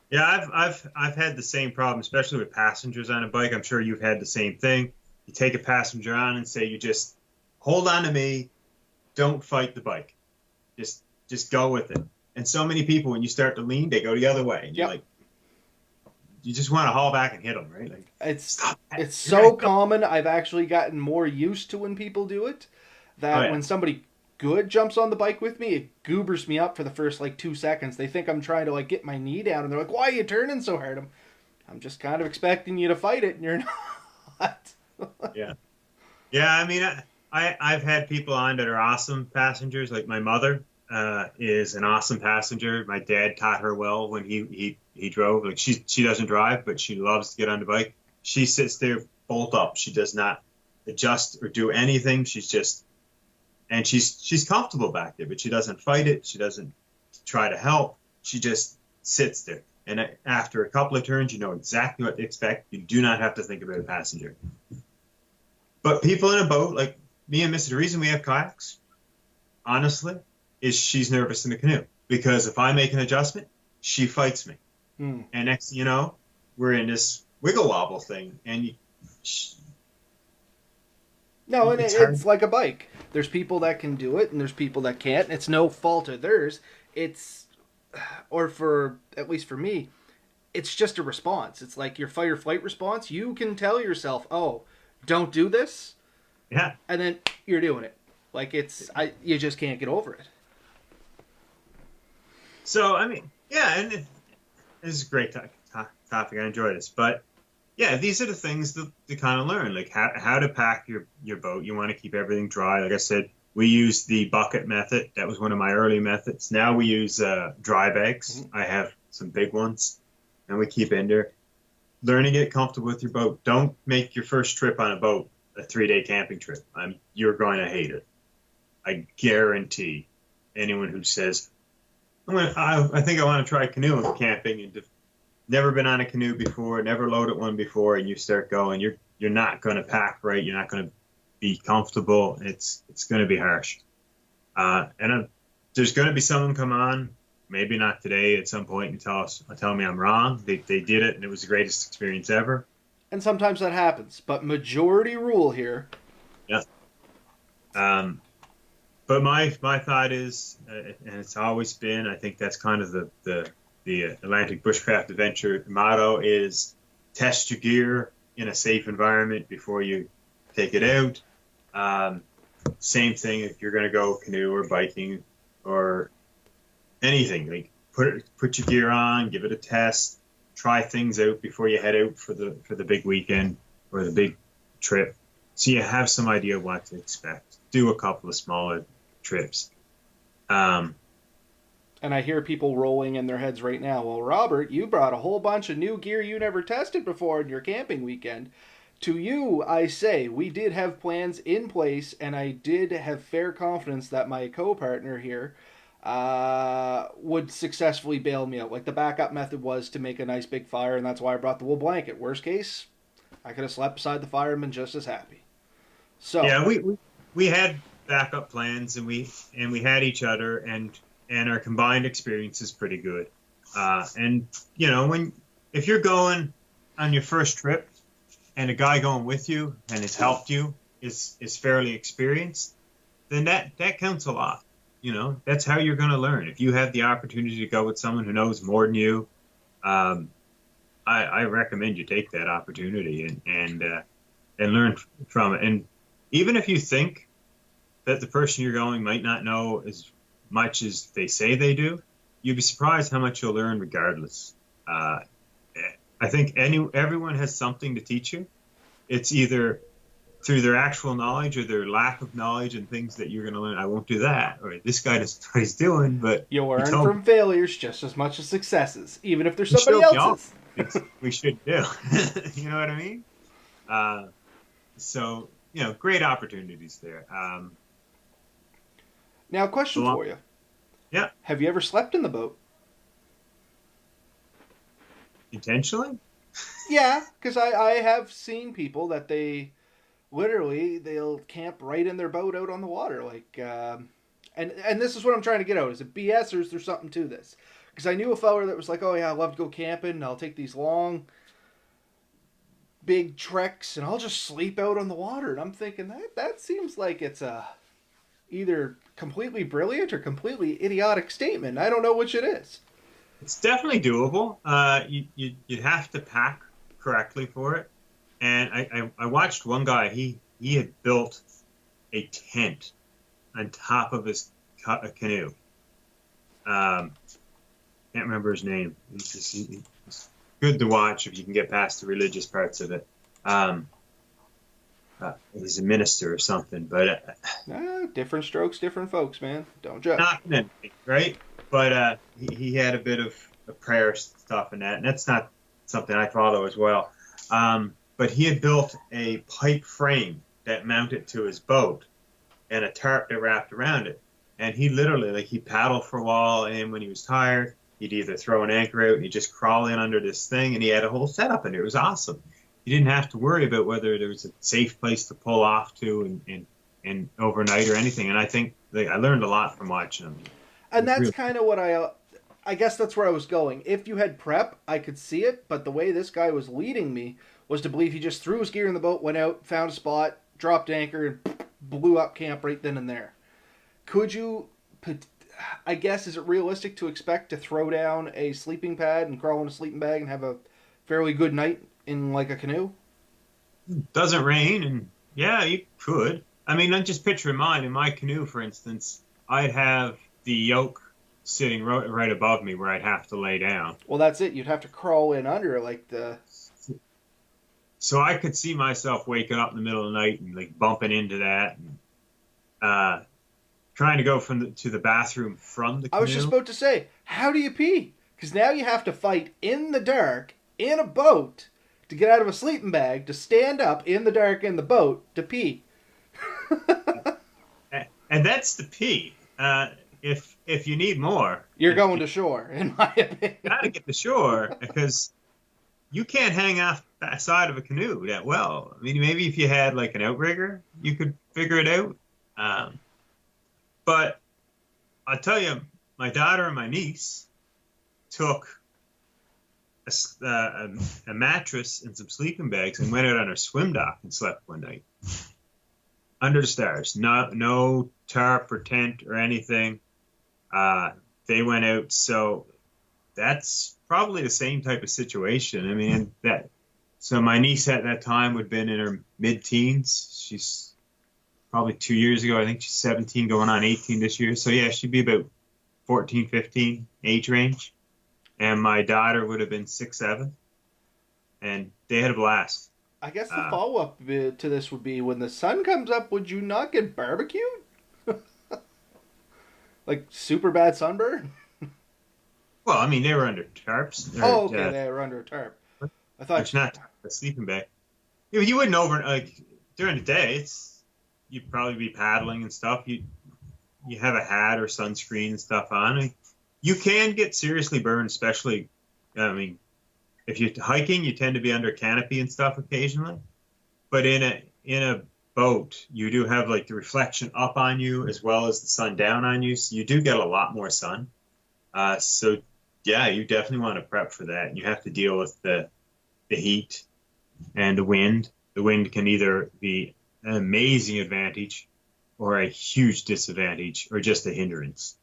Yeah, I've had the same problem, especially with passengers on a bike. I'm sure you've had the same thing. You take a passenger on and say, you just hold on to me, don't fight the bike. Just go with it. And so many people, when you start to lean, they go the other way. And you're Yep. like, you just want to haul back and hit them, right? Like, It's stop. it's You're so right. common. I've actually gotten more used to when people do it Oh that yeah. when somebody good jumps on the bike with me, it goobers me up for the first like 2 seconds. They think I'm trying to like get my knee down, and they're like, "Why are you turning so hard?" I'm just kind of expecting you to fight it, and you're not. Yeah. Yeah. I mean, I've had people on that are awesome passengers. Like my mother is an awesome passenger. My dad taught her well when he drove. Like she doesn't drive, but she loves to get on the bike. She sits there bolt up. She does not adjust or do anything. She's comfortable back there, but she doesn't fight it. She doesn't try to help. She just sits there. And after a couple of turns, you know exactly what to expect. You do not have to think about a passenger. But people in a boat, like me and Mr. The reason we have kayaks, honestly, is she's nervous in the canoe. Because if I make an adjustment, she fights me. Hmm. And next thing you know, we're in this wiggle wobble thing. And No, and it's hard. it's like a bike. There's people that can do it, and there's people that can't. And it's no fault of theirs. It's, or for at least for me, it's just a response. It's like your fight or flight response. You can tell yourself, "Oh, don't do this," Yeah. and then you're doing it. Like you just can't get over it. So, I mean, yeah, and this is a great topic. I enjoy this. But yeah, these are the things that to kind of learn, like how to pack your boat. You want to keep everything dry. Like I said, we used the bucket method. That was one of my early methods. Now we use dry bags. Mhm. I have some big ones, and we keep in there. Learn to get comfortable with your boat. Don't make your first trip on a boat a 3-day camping trip. You're going to hate it. I guarantee anyone who says, I think I want to try canoeing camping and never been on a canoe before, never loaded one before, and you start going, you're not going to pack right. You're not going to be comfortable. It's going to be harsh. There's going to be someone come on, maybe not today, at some point, and tell me I'm wrong. They did it, and it was the greatest experience ever. And sometimes that happens, but majority rule here. Yeah. But my thought is, and it's always been, I think that's kind of the Atlantic Bushcraft Adventure motto is test your gear in a safe environment before you take it out. Same thing if you're going to go canoe or biking or anything. Like put your gear on, give it a test, try things out before you head out for the big weekend or the big trip, so you have some idea what to expect. Do a couple of smaller trips. And I hear people rolling in their heads right now. Well, Robert, you brought a whole bunch of new gear you never tested before in your camping weekend. To you, I say, we did have plans in place, and I did have fair confidence that my co-partner here would successfully bail me out. Like the backup method was to make a nice big fire, and that's why I brought the wool blanket. Worst case, I could have slept beside the fire and been just as happy. So Yeah, we had backup plans, and we had each other, and our combined experience is pretty good. And you know, if you're going on your first trip, and a guy going with you and has helped you is fairly experienced, then that counts a lot. You know, that's how you're going to learn. If you have the opportunity to go with someone who knows more than you, I recommend you take that opportunity and learn from it. And even if you think that the person you're going might not know as much as they say they do, you'd be surprised how much you'll learn regardless. I think everyone has something to teach you. It's either through their actual knowledge or their lack of knowledge and things that you're going to learn. I won't do that. Or this guy doesn't know what he's doing, but You he learn told me from failures just as much as successes, even if they're he somebody showed me all else's. things we should do. You know what I mean? Uh, so, great opportunities there. Now, question Long, for you. yeah, Have you ever slept in the boat? intentionally. Yeah, because I have seen people that they'll camp right in their boat out on the water. And this is what I'm trying to get out. Is it BS or is there something to this? Because I knew a fella that was like, oh yeah, I love to go camping. I'll take these long, big treks and I'll just sleep out on the water. And I'm thinking that seems like it's a either completely brilliant or completely idiotic statement. I don't know which it is. It's definitely doable. You'd have to pack correctly for it. And I watched one guy. He had built a tent on top of his canoe. Can't remember his name. He's good to watch if you can get past the religious parts of it. He's a minister or something, but Different strokes, different folks, man. Don't judge. not anything, right? But he had a bit of prayer stuff in that, and that's not something I follow as well. But he had built a pipe frame that mounted to his boat and a tarp that wrapped around it. And he literally, like, he paddled for a while, and when he was tired, he'd either throw an anchor out and he'd just crawl in under this thing, and he had a whole setup in it. It was awesome. He didn't have to worry about whether there was a safe place to pull off to and overnight or anything. And I think I learned a lot from watching him. And that's Really, kind of what I guess that's where I was going. If you had prep, I could see it, but the way this guy was leading me was to believe he just threw his gear in the boat, went out, found a spot, dropped anchor, and blew up camp right then and there. Could you, I guess, is it realistic to expect to throw down a sleeping pad and crawl in a sleeping bag and have a fairly good night in like a canoe? doesn't rain, and yeah, you could. I mean, I just picture in mind, in my canoe, for instance, I'd have the yoke sitting right above me where I'd have to lay down. Well, that's it. You'd have to crawl in under like the. So I could see myself waking up in the middle of the night and like bumping into that and trying to go to the bathroom from the I was just canoe. about to say, how do you pee? Because now you have to fight in the dark in a boat to get out of a sleeping bag to stand up in the dark in the boat to pee. And that's the pee. If you need more, You're if going you to shore, in my opinion. gotta get to shore because you can't hang off the side of a canoe that well. I mean, maybe if you had like an outrigger, you could figure it out. But I'll tell you, my daughter and my niece took a mattress and some sleeping bags and went out on our swim dock and slept one night under the stars. No tarp or tent or anything. They went out, so that's probably the same type of situation. I mean, so my niece at that time would have been in her mid-teens. She's probably 2 years ago. I think she's 17 going on 18 this year. So yeah, she'd be about 14, 15 age range. And my daughter would have been 6, 7. And they had a blast. I guess the follow up to this would be when the sun comes up, would you not get barbecued? Like super bad sunburn? Well, I mean, they were under tarps. Oh, okay, they were under a tarp. I thought It's not a sleeping bag. You wouldn't like during the day. You'd probably be paddling and stuff. You have a hat or sunscreen and stuff on. I mean, you can get seriously burned, especially. I mean, if you're hiking, you tend to be under canopy and stuff occasionally. But in a boat, you do have like the reflection up on you as well as the sun down on you, so you do get a lot more sun. So yeah, you definitely want to prep for that. And you have to deal with the heat and the wind. The wind can either be an amazing advantage or a huge disadvantage or just a hindrance,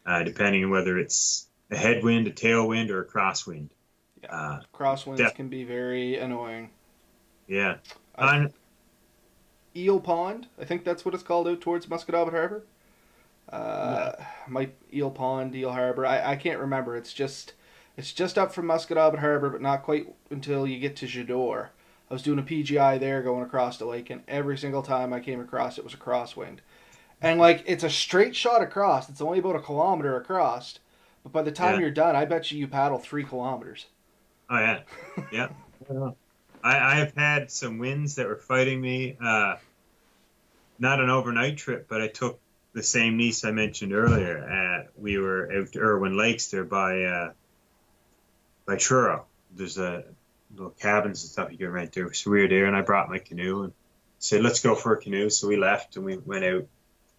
depending on whether it's a headwind, a tailwind, or a crosswind. yeah. Crosswinds can be very annoying. Yeah. Eel Pond, I think that's what it's called out towards Musquodoboit Harbor. Eel Pond, Eel Harbor. I can't remember. It's just up from Musquodoboit Harbor, but not quite until you get to Jador. I was doing a PGI there going across the lake, and every single time I came across it was a crosswind. And like it's a straight shot across. It's only about a kilometer across, but by the time Yeah. you're done, I bet you paddle 3 kilometers. Oh yeah. Yeah. Yeah. I have had some winds that were fighting me. Not an overnight trip, but I took the same niece I mentioned earlier. We were out to Irwin Lakes there by Truro. There's a little cabins and stuff you can rent there. So we were there, and I brought my canoe and said, "Let's go for a canoe." So we left and we went out,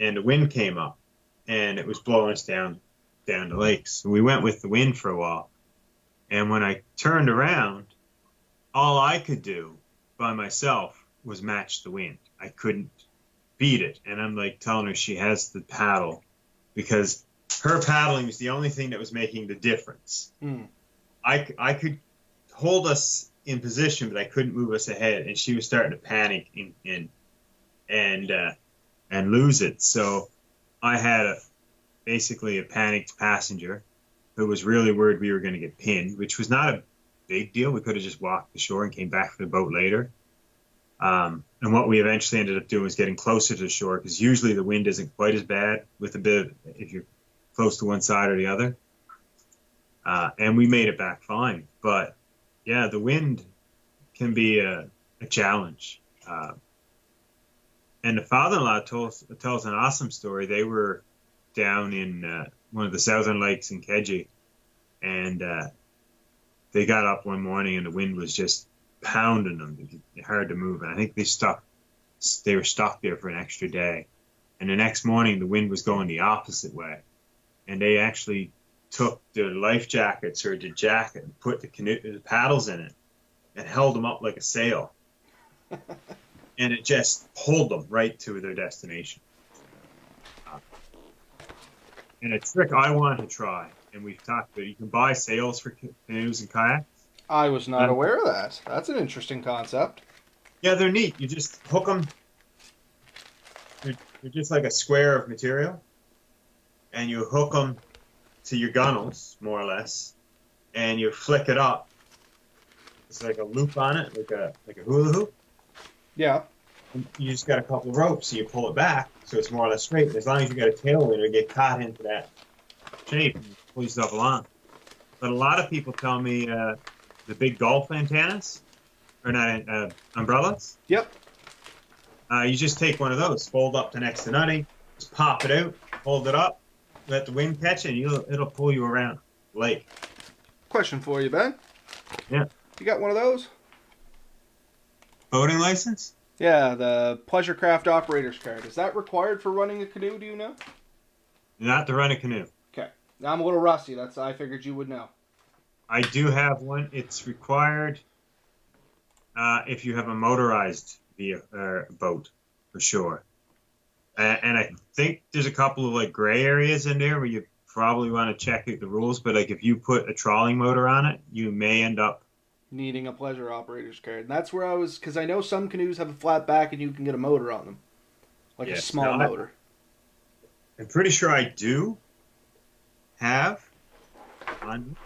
and the wind came up, and it was blowing us down the lakes. So we went with the wind for a while, and when I turned around, all I could do by myself was match the wind. I couldn't beat it, and I'm like telling her she has the paddle because her paddling was the only thing that was making the difference. Mm. I could hold us in position, but I couldn't move us ahead, and she was starting to panic and lose it. So I had basically a panicked passenger who was really worried we were going to get pinned, which was not a big deal. We could have just walked ashore and came back for the boat later. And what we eventually ended up doing was getting closer to the shore, because usually the wind isn't quite as bad with a bit of, if you're close to one side or the other. And we made it back fine. But yeah, the wind can be a challenge. And the father-in-law tells an awesome story. They were down in one of the southern lakes in Keji, and they got up one morning and the wind was just pounding them, hard to move. And I think they were stuck there for an extra day. And the next morning the wind was going the opposite way, and they actually took their life jackets or the jacket and put the paddles in it and held them up like a sail. And it just pulled them right to their destination. And a trick I want to try, and we've talked about, you can buy sails for canoes and kayaks. I was not aware of that. That's an interesting concept. Yeah, they're neat. You just hook them. They're just like a square of material, and you hook them to your gunnels, more or less, and you flick it up. It's like a loop on it, like a hula hoop. Yeah. And you just got a couple of ropes, so you pull it back, so it's more or less straight. And as long as you got a tailwind or get caught into that shape, you pull yourself along. But a lot of people tell me the big golf antennas, or not umbrellas. Yep. You just take one of those, fold up to next to nutty, just pop it out, hold it up, let the wind catch it, and it'll pull you around the lake. Question for you, Ben. Yeah. You got one of those? Boating license? Yeah, the Bushcraft operator's card. Is that required for running a canoe, do you know? Not to run a canoe. Okay. Now I'm a little rusty. I figured you would know. I do have one. It's required if you have a motorized boat, for sure. And I think there's a couple of like gray areas in there where you probably want to check out the rules. But like if you put a trawling motor on it, you may end up Needing a pleasure operator's card. And that's where I was, because I know some canoes have a flat back and you can get a motor on them. Like a small motor. I'm pretty sure I do have one.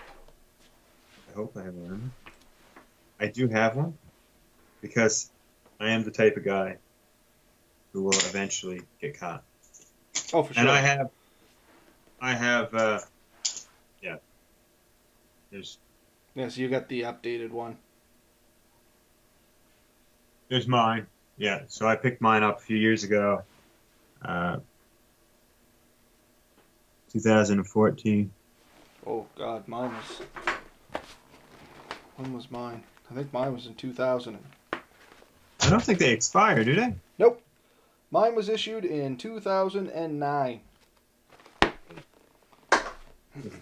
I hope I have one. I do have one because I am the type of guy who will eventually get caught. Oh, for sure. And I have, yeah. Yeah, so you got the updated one. There's mine. Yeah, so I picked mine up a few years ago. 2014. Oh, God, When was mine? I think mine was in 2000. I don't think they expire, do they? Nope. Mine was issued in 2009.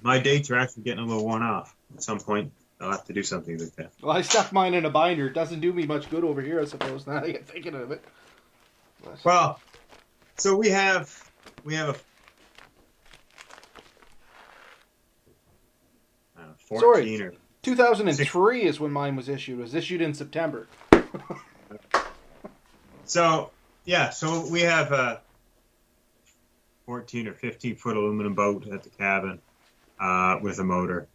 My dates are actually getting a little worn off. At some point, I'll have to do something like that. Well, I stuck mine in a binder. It doesn't do me much good over here, I suppose, now I get thinking of it. But... Well, so we have a 14 Sorry, or 2003 is when mine was issued. It was issued in September. So, yeah, so we have a 14 or 15 foot aluminum boat at the cabin with a motor.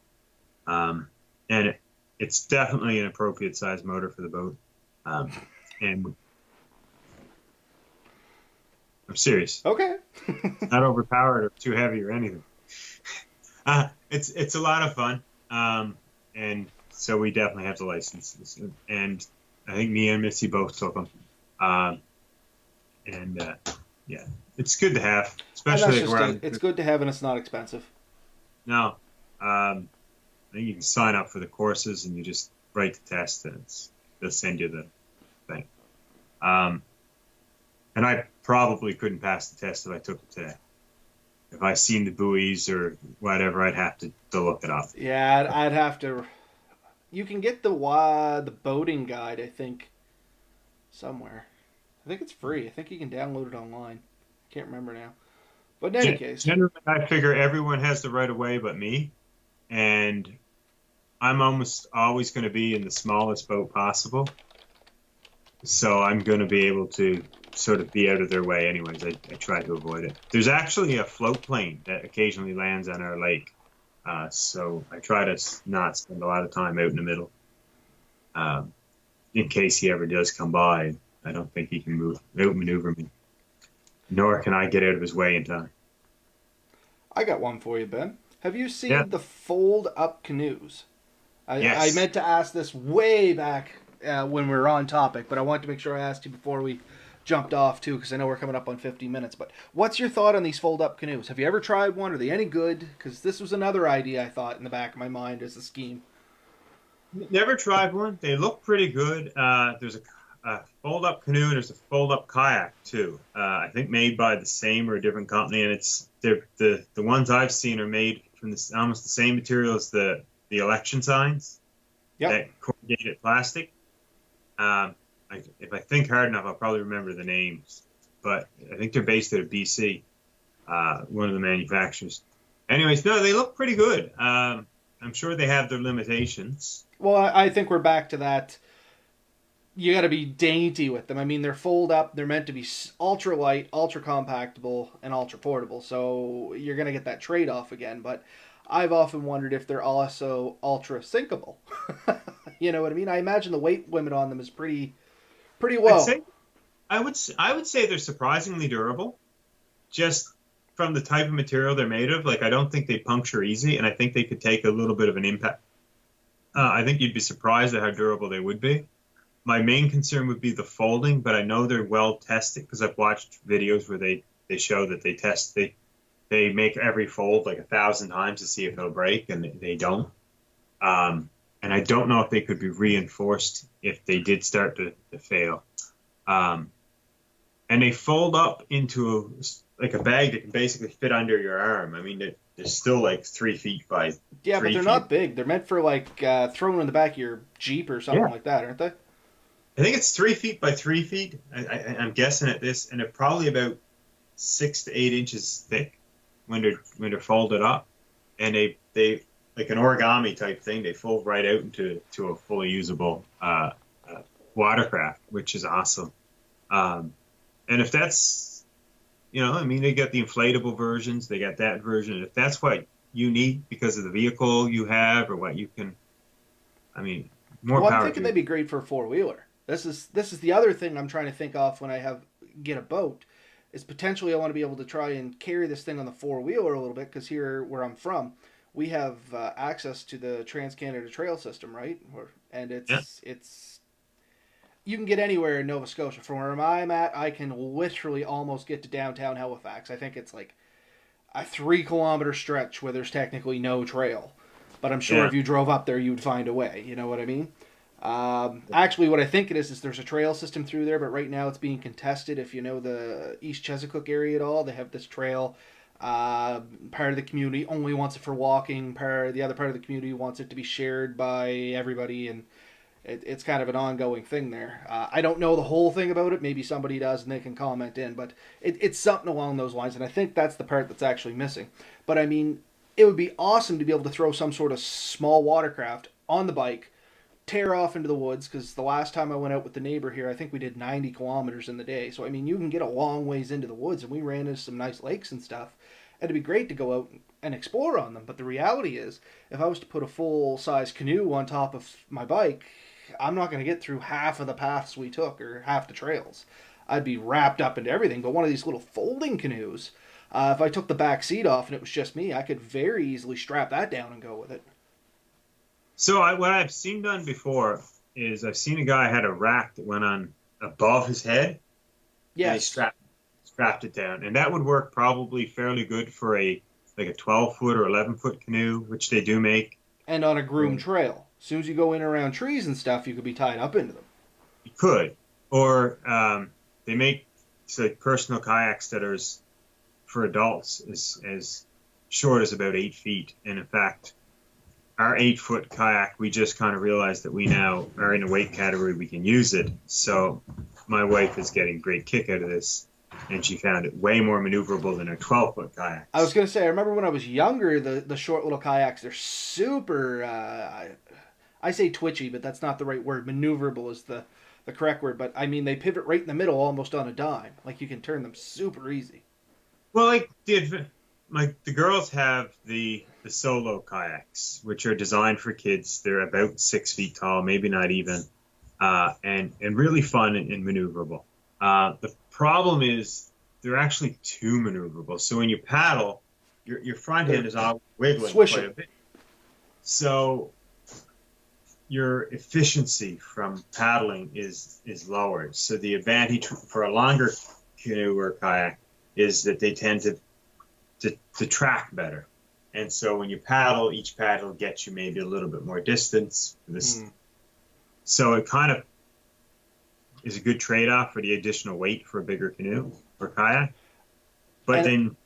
And it's definitely an appropriate size motor for the boat. Um, and I'm serious. Okay. It's not overpowered or too heavy or anything. It's a lot of fun. And so we definitely have the licenses. And I think me and Missy both took them. Um, and yeah, it's good to have, And especially that's like just where it. I'm It's good to have, and it's not expensive. now. I think you can sign up for the courses and you just write the test and they'll send you the thing. Um, and I probably couldn't pass the test if I took it today. If I seen the buoys or whatever, I'd have to look it up. Yeah, I'd have to. You can get the boating guide, I think, somewhere. I think it's free. I think you can download it online. Can't remember now. But in any case, Generally, I figure everyone has the right of way but me, and I'm almost always going to be in the smallest boat possible. So I'm going to be able to sort of be out of their way anyways. I try to avoid it. There's actually a float plane that occasionally lands on our lake. So I try to not spend a lot of time out in the middle. Um, in case he ever does come by, I don't think he can outmaneuver me, nor can I get out of his way in time. I got one for you, Ben. Have you Yeah. seen the fold up canoes? I Yes. meant to ask this way back when we were on topic, but I wanted to make sure I asked you before we jumped off too, because I know we're coming up on 50 minutes. But what's your thought on these fold up canoes? Have you ever tried one? Are they any good? Because this was another idea I thought in the back of my mind as a scheme. Never tried one. They look pretty good. There's a fold-up canoe and there's a fold-up kayak too. I think made by the same or a different company, and the ones I've seen are made from almost the same material as the election signs, Yep. that corrugated plastic. If I think hard enough, I'll probably remember the names. But I think they're based out of BC, one of the manufacturers. Anyways, no, they look pretty good. I'm sure they have their limitations. Well, I think we're back to that. You got to be dainty with them. I mean, they're fold up. They're meant to be ultra light, ultra compactable, and ultra portable. So you're gonna get that trade off again. But I've often wondered if they're also ultra sinkable. You know what I mean? I imagine the weight limit on them is pretty I'd low. say I would say they're surprisingly durable, just from the type of material they're made of. Like I don't think they puncture easy, and I think they could take a little bit of an impact. I think you'd be surprised at how durable they would be. My main concern would be the folding, but I know they're well tested because I've watched videos where they show that they make every fold like 1,000 times to see if it'll break, and they don't. And I don't know if they could be reinforced if they did start to fail. Um, and they fold up into like a bag that can basically fit under your arm. I mean, they're still like 3 feet by Yeah, but three they're feet. not big. They're meant for like throwing in the back of your Jeep or something Yeah, like that, aren't they? I think it's 3 feet by 3 feet. I'm guessing at this, and they're probably about 6 to 8 inches thick when they're folded up, and they like an origami type thing. They fold right out into a fully usable watercraft, which is awesome. Um, and if that's I mean, they got the inflatable versions, they got that version. If that's what you need because of the vehicle you have or what you can, I mean, more Well, I'm power thinking to they'd you. be great for a four wheeler. This is the other thing I'm trying to think off when I have get a boat. Is potentially I want to be able to try and carry this thing on the four wheeler a little bit because here where I'm from, we have access to the Trans Canada Trail system, right? And Yeah. it's you can get anywhere in Nova Scotia. From where I'm at, I can literally almost get to downtown Halifax. I think it's like a 3 kilometer stretch where there's technically no trail. But I'm sure Yeah. if you drove up there, you'd find a way. You know what I mean? Actually, what I think it is there's a trail system through there, but right now it's being contested. If you know the East Chesapeake area at all, they have this trail. Part of the community only wants it for walking. The other part of the community wants it to be shared by everybody, and it's kind of an ongoing thing there. I don't know the whole thing about it. Maybe somebody does, and they can comment in. But it's something along those lines, and I think that's the part that's actually missing. But I mean, it would be awesome to be able to throw some sort of small watercraft on the bike, tear off into the woods. Because the last time I went out with the neighbor here, I think we did 90 kilometers in the day. So I mean, you can get a long ways into the woods, and we ran into some nice lakes and stuff. It'd be great to go out and explore on them. But the reality is, if I was to put a full size canoe on top of my bike, I'm not going to get through half of the paths we took or half the trails. I'd be wrapped up into everything. But one of these little folding canoes, if I took the back seat off and it was just me, I could very easily strap that down and go with it. So what I've seen done before is I've seen a guy had a rack that went on above his head, and he Yes, strapped it down, and that would work probably fairly good for a like a 12-foot or 11-foot canoe, which they do make. and on a groomed You trail. As soon as you go in around trees and stuff, you could be tied up into them. could, or they make like personal kayaks that are for adults as short as about 8 feet, and in fact, our 8-foot kayak, we just kind of realized that we now are in a weight category we can use it. So my wife is getting great kick out of this, and she found it way more maneuverable than our 12-foot kayaks. I was gonna say, I remember when I was younger, the short little kayaks, they're super. I say twitchy, but that's not the right word. Maneuverable is the correct word. But I mean, they pivot right in the middle, almost on a dime. Like you can turn them super easy. Well, the girls have the solo kayaks, which are designed for kids. They're about 6 feet tall, maybe not even, and really fun and maneuverable. The problem is they're actually too maneuverable. So when you paddle, your front end is all wiggling Swishing. quite a bit. So your efficiency from paddling is lowered. So the advantage for a longer canoe or kayak is that they tend to track better. And so when you paddle, each paddle gets you maybe a little bit more distance. So it kind of is a good trade-off for the additional weight for a bigger canoe or kayak. But And then,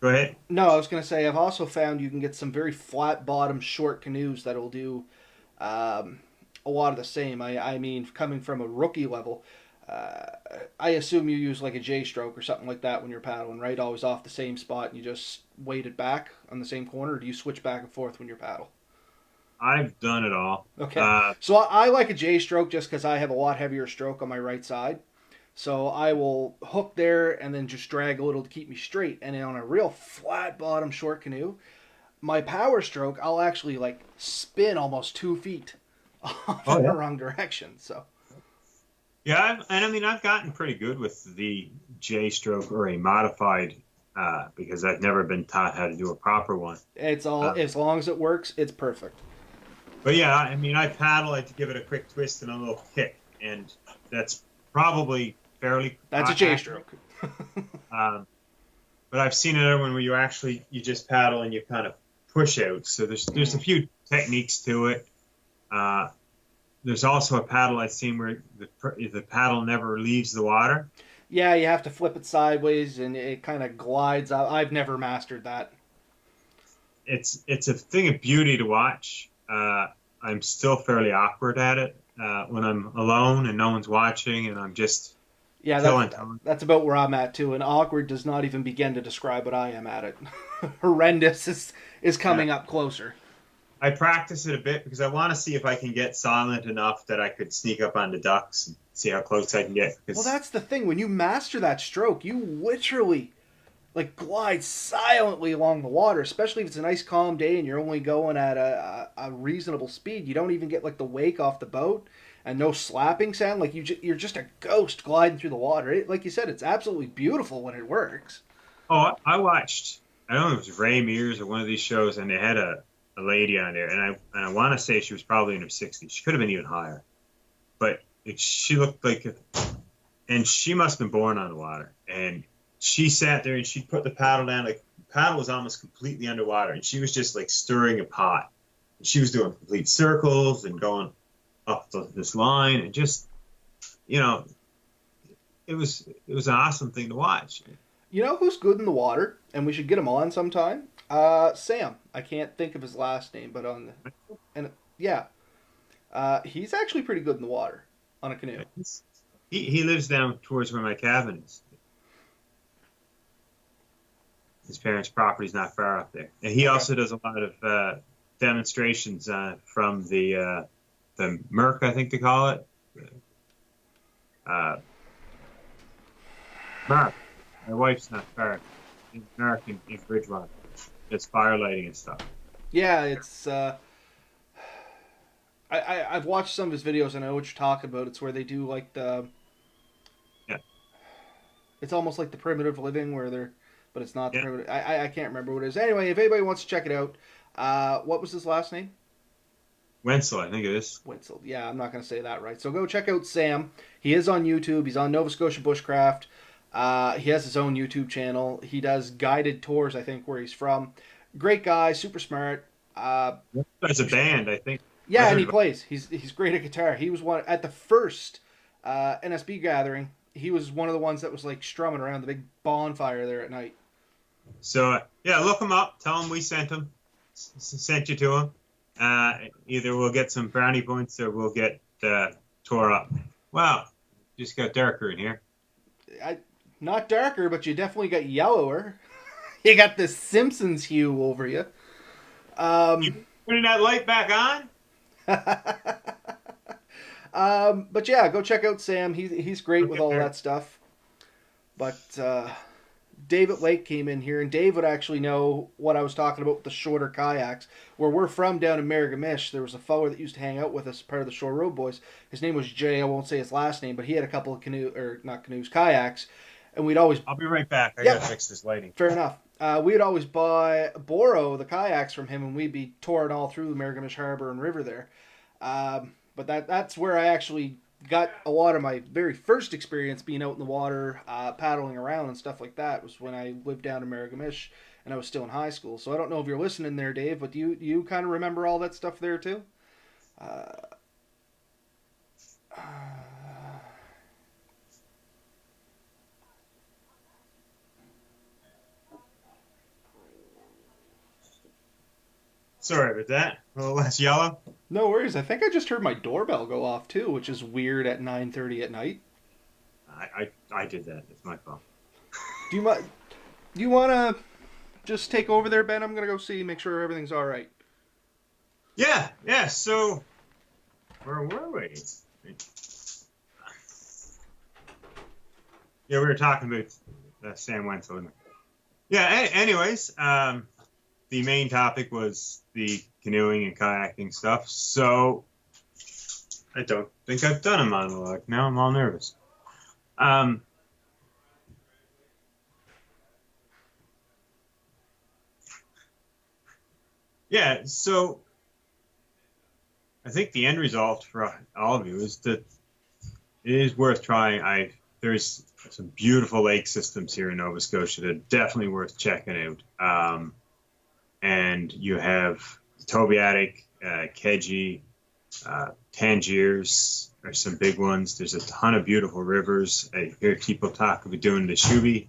go ahead. no, I was gonna say I've also found you can get some very flat bottom short canoes that'll do a lot of the same. I mean, coming from a rookie level, uh, I assume you use like a J stroke or something like that when you're paddling, right? Always off the same spot and you just weight it back on the same corner, or do you switch back and forth when you paddle? I've done it all. Okay. So I like a J stroke just because I have a lot heavier stroke on my right side. So I will hook there and then just drag a little to keep me straight. And then on a real flat bottom short canoe, my power stroke, I'll actually like spin almost 2 feet off Oh in the yeah. wrong direction. So Yeah, and I mean I've gotten pretty good with the J stroke or a modified because I've never been taught how to do a proper one. it's all, Uh, as long as it works, it's perfect. but yeah, I mean I paddle, I give it a quick twist and a little kick, and that's probably fairly That's a J accurate. stroke. Um, but I've seen another one where you just paddle and you kind of push out. So there's a few techniques to it. Uh, there's also a paddle I've seen where the paddle never leaves the water. Yeah, you have to flip it sideways and it kind of glides out. I've never mastered that. It's a thing of beauty to watch. I'm still fairly awkward at it when I'm alone and no one's watching and I'm just Yeah, killing time. that's about where I'm at too. And awkward does not even begin to describe what I am at it. Horrendous is Yeah. coming up closer. I practice it a bit because I want to see if I can get silent enough that I could sneak up on the ducks and see how close I can get. Well, Because that's the thing. When you master that stroke, you literally like glide silently along the water, especially if it's a nice calm day and you're only going at a reasonable speed. You don't even get like the wake off the boat and no slapping sound. Like you're just a ghost gliding through the water. Like you said, it's absolutely beautiful when it works. oh, I watched. I don't know if it was Ray Mears or one of these shows, and they had a lady on there, and I want to say she was probably in her 60s. She could have been even higher, but she looked like, and she must have been born on the water. And she sat there and she put the paddle down, like the paddle was almost completely underwater, and she was just like stirring a pot. And she was doing complete circles and going up this line, and just you know, it was an awesome thing to watch. You know who's good in the water, and we should get him on sometime. Sam. I can't think of his last name, but on the, and yeah, he's actually pretty good in the water on a canoe. He lives down towards where my cabin is. His parents' property's not far up there, and he Okay. also does a lot of demonstrations from the Merc, I think they call it. Uh, Merc. My wife's not far. In Merc in Bridgewater. It's firelighting and stuff. Yeah, it's I've watched some of his videos and I know what you're talking about. It's where they do like the. Yeah. It's almost like the primitive living where they're, but it's not the Yeah. primitive. I can't remember what it is. Anyway, if anybody wants to check it out, what was his last name? Wenzel, I think it is. Witzel. Yeah, I'm not going to say that right. So go check out Sam. He is on YouTube. He's on Nova Scotia Bushcraft. He has his own YouTube channel. He does guided tours, I think, where he's from. Great guy, super smart. As a band, I think. I Yeah, and heard he about. plays. He's great at guitar. He was one at the first NSB gathering. He was one of the ones that was like strumming around the big bonfire there at night. So yeah, look him up. Tell him we sent him. Sent you to him. Either we'll get some brownie points or we'll get tore up. Wow, just got darker in here. Not darker, but you definitely got yellower. You got the Simpsons hue over you. You putting that light back on? But yeah, go check out Sam. He's great Look with at all there. that stuff. But David Lake came in here, and Dave would actually know what I was talking about with the shorter kayaks. Where we're from down in Marigamish, there was a fella that used to hang out with us, part of the Shore Road Boys. His name was Jay. I won't say his last name, but he had a couple of not canoes, kayaks, and we'd always. I'll be right back. I Yep. gotta fix this lighting. Fair enough. We'd always borrow the kayaks from him, and we'd be touring all through Marigamish Harbor and River there. But that's where I actually got a lot of my very first experience being out in the water, paddling around and stuff like that. Was when I lived down in Marigamish and I was still in high school. So I don't know if you're listening there, Dave, but do you kind of remember all that stuff there too? Uh, Sorry about that. A little less yellow. no worries. I think I just heard my doorbell go off too, which is weird at 9:30 at night. I did that. It's my fault. Do you mind? Do you want to just take over there, Ben? I'm gonna go see, make sure everything's all right. Yeah, yeah. So where were we? Yeah, we were talking about Sam Wenzel. Yeah. Anyways, the main topic was the canoeing and kayaking stuff. So I don't think I've done a monologue. Now I'm all nervous. Yeah. So I think the end result for all of you is that it is worth trying. There's some beautiful lake systems here in Nova Scotia that are definitely worth checking out. And you have Tobiatic, Keji, Tangiers are some big ones. There's a ton of beautiful rivers. I hear people talk about doing the Shuby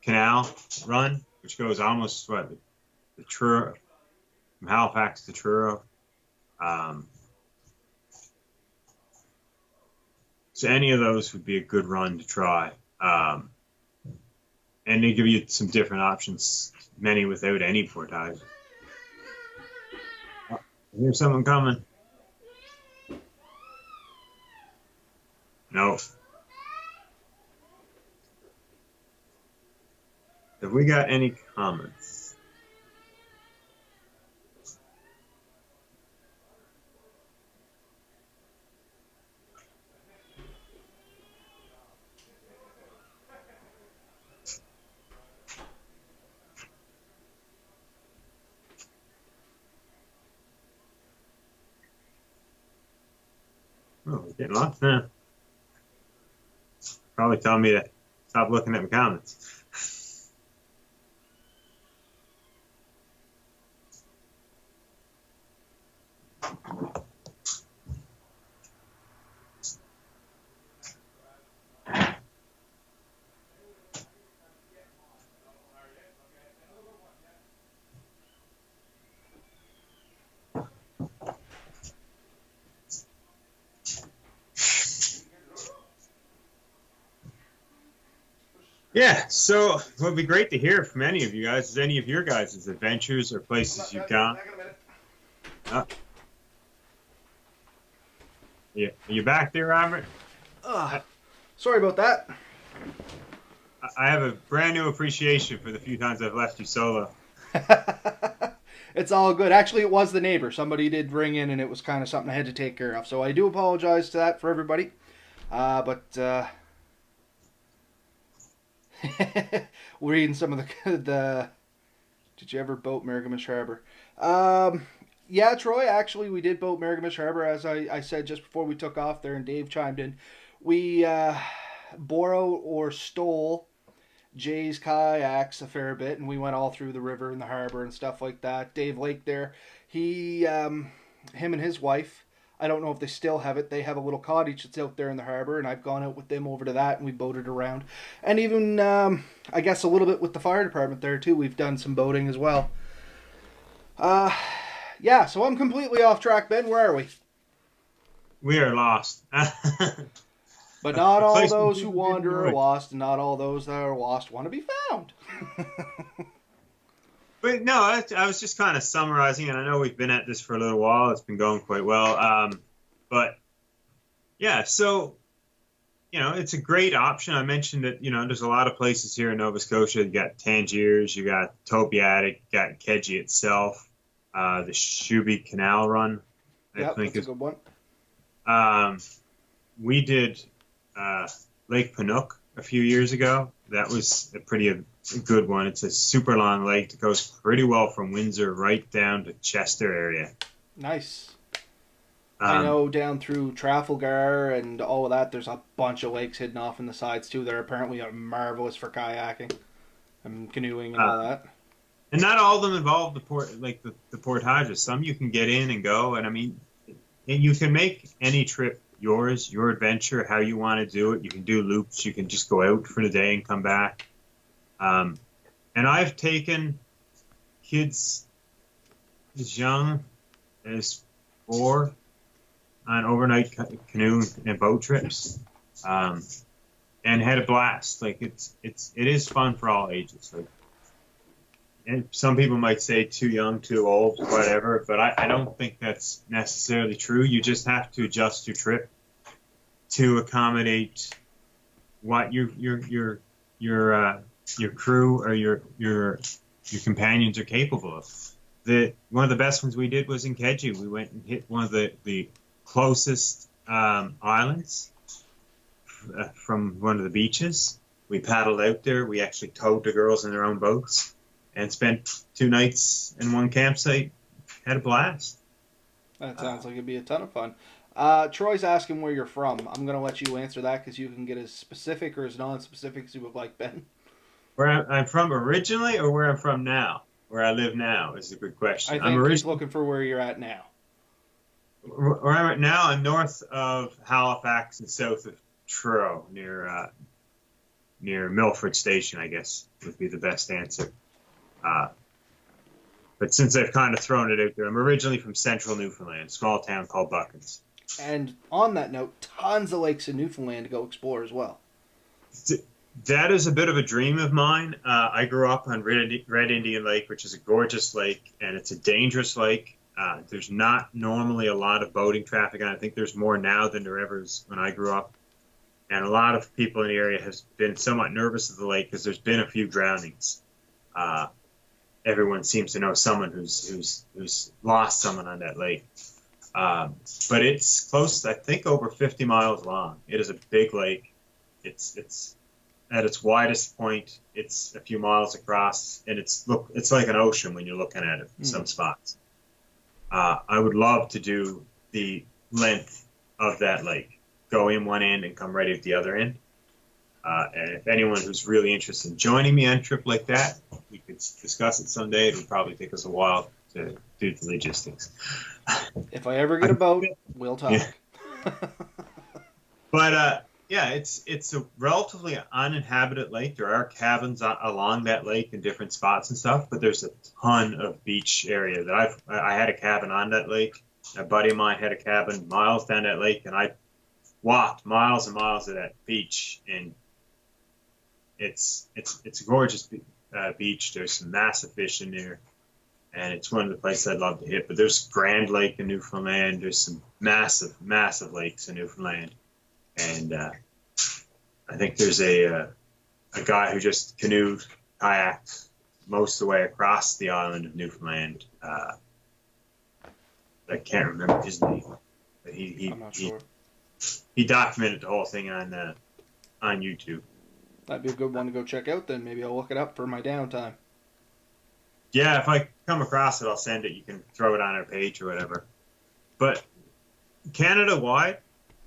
Canal run, which goes almost the Truro, from Halifax to Truro. So any of those would be a good run to try. And they give you some different options, many without any portage. Oh, I hear someone coming. No. Have we got any comments? Oh, we're getting lost now. Probably telling me to stop looking at my comments. Yeah, so it would be great to hear from any of you guys. Is any of your guys' adventures or places you've gone? Yeah, are you back there, Robert? Sorry about that. I have a brand new appreciation for the few times I've left you solo. It's all good. Actually, it was the neighbor. Somebody did ring in, and it was kind of something I had to take care of. So I do apologize to that for everybody. But we're reading some of the. Did you ever boat Marigamish Harbor? Yeah, Troy. Actually, we did boat Marigamish Harbor, as I said just before we took off there, and Dave chimed in. We borrowed or stole Jay's kayaks a fair bit, and we went all through the river and the harbor and stuff like that. Dave Lake there, him and his wife. I don't know if they still have it. They have a little cottage that's out there in the harbor, and I've gone out with them over to that, and we boated around, and even I guess a little bit with the fire department there too. We've done some boating as well. Uh, yeah. So I'm completely off track, Ben. Where are we? We are lost. But not A all place we those who never wander are enjoyed. lost, and not all those that are lost want to be found. But no, I was just kind of summarizing, and I know we've been at this for a little while. It's been going quite well. But yeah, so, it's a great option. I mentioned that, there's a lot of places here in Nova Scotia. You got Tangiers, you got Topiatic, you got Keji itself, the Shuby Canal Run, I Yep, think that's a is. good one. We did Lake Panook a few years ago. That was a pretty good one. It's a super long lake that goes pretty well from Windsor right down to Chester area. Nice. I Um, know down through Trafalgar and all of that, there's a bunch of lakes hidden off in the sides too. They're apparently marvelous for kayaking and canoeing and all uh, that. and not all of them involve the port, like the portages. Some you can get in and go, and I mean, and you can make any trip yours, your adventure, how you want to do it. You can do loops. You can just go out for the day and come back. Um, and I've taken kids as young as 4 on overnight canoe and boat trips, and had a blast. Like it is fun for all ages. Like, and some people might say too young, too old, whatever, but I don't think that's necessarily true. You just have to adjust your trip to accommodate what your crew or your companions are capable of. One of the best ones we did was in Keji. We went and hit one of the closest islands from one of the beaches. We paddled out there. We actually towed the girls in their own boats and spent 2 nights in one campsite. Had a blast. That sounds like it'd be a ton of fun. Troy's asking where you're from. I'm going to let you answer that because you can get as specific or as non-specific as you would like, Ben. Where I'm from originally, or where I'm from now? Where I live now is a good question. I think he's looking for where you're at now. Where I'm at now, I'm north of Halifax and south of Truro, near Milford Station, I guess would be the best answer. But since I've kind of thrown it out there, I'm originally from central Newfoundland, a small town called Buckens. And on that note, tons of lakes in Newfoundland to go explore as well. That is a bit of a dream of mine. I grew up on Red Indian Lake, which is a gorgeous lake, and it's a dangerous lake. There's not normally a lot of boating traffic, and I think there's more now than there ever was when I grew up. And a lot of people in the area have been somewhat nervous of the lake because there's been a few drownings. Everyone seems to know someone who's lost someone on that lake. But it's close, I think, over 50 miles long. It is a big lake. It's at its widest point, it's a few miles across, and it's like an ocean when you're looking at it in some spots. I would love to do the length of that lake, go in one end and come right out the other end. And if anyone who's really interested in joining me on a trip like that, we could discuss it someday. It would probably take us a while to do the logistics. If I ever get a boat, we'll talk. Yeah. But yeah, it's a relatively uninhabited lake. There are cabins along that lake in different spots and stuff, but there's a ton of beach area that I had a cabin on that lake. A buddy of mine had a cabin miles down that lake, and I walked miles and miles of that beach, and it's a gorgeous beach. There's some massive fish in there, and it's one of the places I'd love to hit. But there's Grand Lake in Newfoundland. There's some massive lakes in Newfoundland, and I think there's a guy who just canoed, kayaked most of the way across the island of Newfoundland. I can't remember his name, but I'm not sure. he documented the whole thing on YouTube. That'd be a good one to go check out. Then maybe I'll look it up for my downtime. Yeah, if I come across it, I'll send it. You can throw it on our page or whatever. But Canada wide,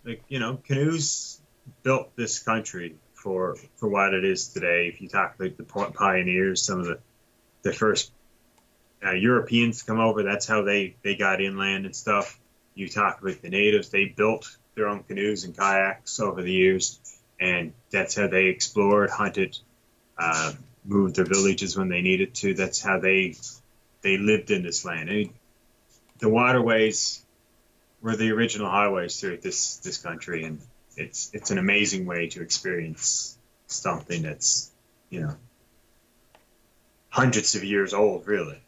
like, canoes built this country for what it is today. If you talk about the pioneers, some of the first Europeans to come over, that's how they got inland and stuff. You talk about the natives, they built their own canoes and kayaks over the years, and that's how they explored, hunted, moved their villages when they needed to. That's how they lived in this land. I mean, the waterways were the original highways through this country, and it's an amazing way to experience something that's hundreds of years old, really.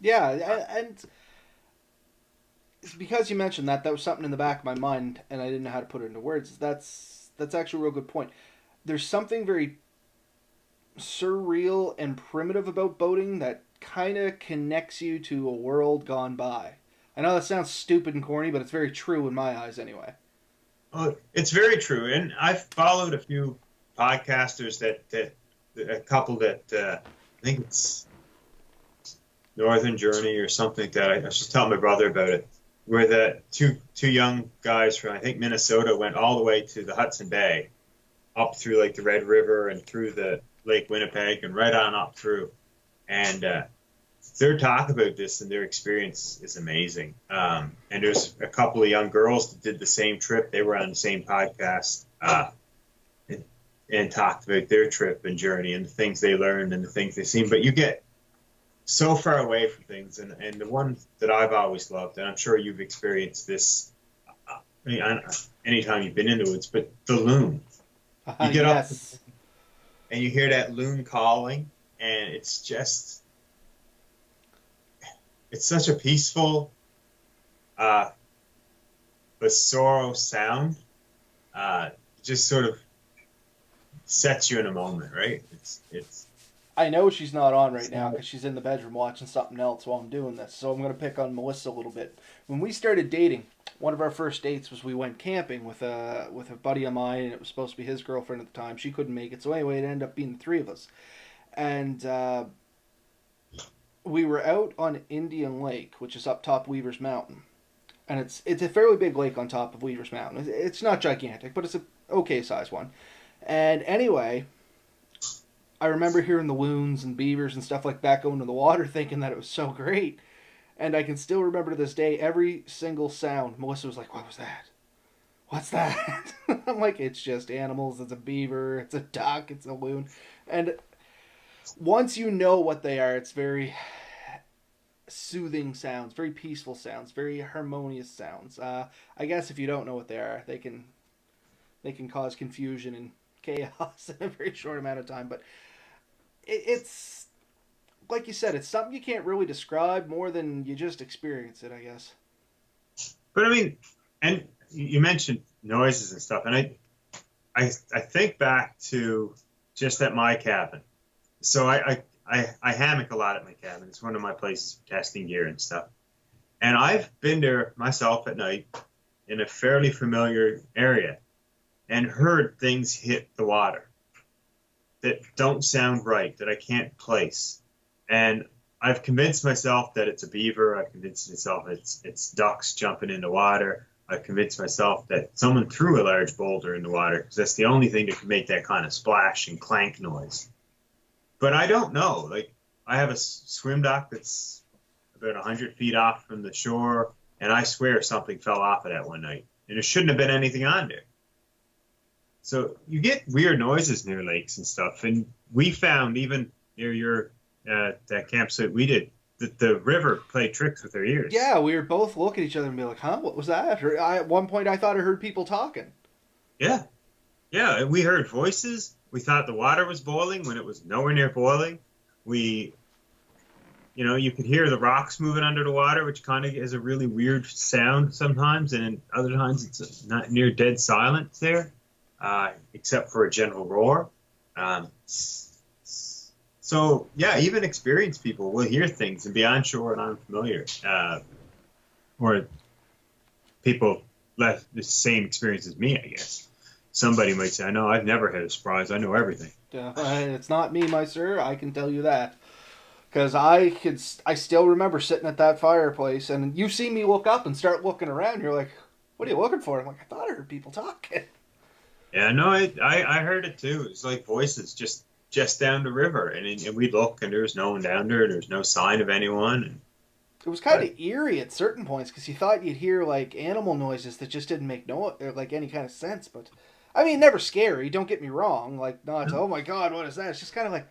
Yeah, and because you mentioned that was something in the back of my mind, and I didn't know how to put it into words. That's actually a real good point. There's something very surreal and primitive about boating that kind of connects you to a world gone by. I know that sounds stupid and corny, but it's very true in my eyes, anyway. Well, it's very true, and I've followed a few podcasters that a couple that I think it's Northern Journey or something like that. I was just telling my brother about it, where the two young guys from, I think, Minnesota went all the way to the Hudson Bay, up through like the Red River and through the Lake Winnipeg and right on up through. And their talk about this and their experience is amazing. And there's a couple of young girls that did the same trip. They were on the same podcast and talked about their trip and journey and the things they learned and the things they've seen. But you get so far away from things. And the one that I've always loved, and I'm sure you've experienced this anytime you've been in the woods, but the loon. You get up and you hear that loon calling, and it's such a peaceful, but sorrow sound. Just sort of sets you in a moment, right? It's. I know she's not on right now because she's in the bedroom watching something else while I'm doing this. So I'm going to pick on Melissa a little bit. When we started dating, one of our first dates was we went camping with a buddy of mine, and it was supposed to be his girlfriend at the time. She couldn't make it, so anyway, it ended up being the three of us. And we were out on Indian Lake, which is up top Weaver's Mountain. And it's a fairly big lake on top of Weaver's Mountain. It's not gigantic, but it's an okay sized one. And anyway, I remember hearing the loons and beavers and stuff like that going to the water, thinking that it was so great. And I can still remember to this day every single sound. Melissa was like, "What was that? What's that?" I'm like, "It's just animals. It's a beaver. It's a duck. It's a loon." And once you know what they are, it's very soothing sounds, very peaceful sounds, very harmonious sounds. I guess if you don't know what they are, they can cause confusion and chaos in a very short amount of time. But it's like you said, it's something you can't really describe more than you just experience it, I guess. But I mean, and you mentioned noises and stuff, and I think back to just at my cabin. So I hammock a lot at my cabin. It's one of my places for testing gear and stuff. And I've been there myself at night in a fairly familiar area and heard things hit the water that don't sound right, that I can't place. And I've convinced myself that it's a beaver. I've convinced myself it's ducks jumping in the water. I've convinced myself that someone threw a large boulder in the water because that's the only thing that can make that kind of splash and clank noise. But I don't know. Like, I have a swim dock that's about 100 feet off from the shore, and I swear something fell off of that one night. And there shouldn't have been anything on there. So you get weird noises near lakes and stuff. And we found, even near your that campsite we did, that the river played tricks with their ears. Yeah, we were both looking at each other and be like, "Huh, what was that?" Or at one point I thought I heard people talking. Yeah. Yeah, we heard voices. We thought the water was boiling when it was nowhere near boiling. You could hear the rocks moving under the water, which kind of is a really weird sound sometimes, and other times it's not near dead silence there, except for a general roar. So yeah, even experienced people will hear things and be unsure and unfamiliar, or people left the same experience as me, I guess. Somebody might say, "No, I've never had a surprise. I know everything." It's not me, my sir. I can tell you that. Because I still remember sitting at that fireplace, and you see me look up and start looking around. You're like, "What are you looking for?" I'm like, "I thought I heard people talking." Yeah, no, I heard it too. It's like voices just down the river, and we'd look, and there was no one down there. There's no sign of anyone. It was kind But of eerie at certain points because you thought you'd hear like animal noises that just didn't make no or, like any kind of sense. But I mean, never scary. Don't get me wrong. Like, not oh my god, what is that? It's just kind of like,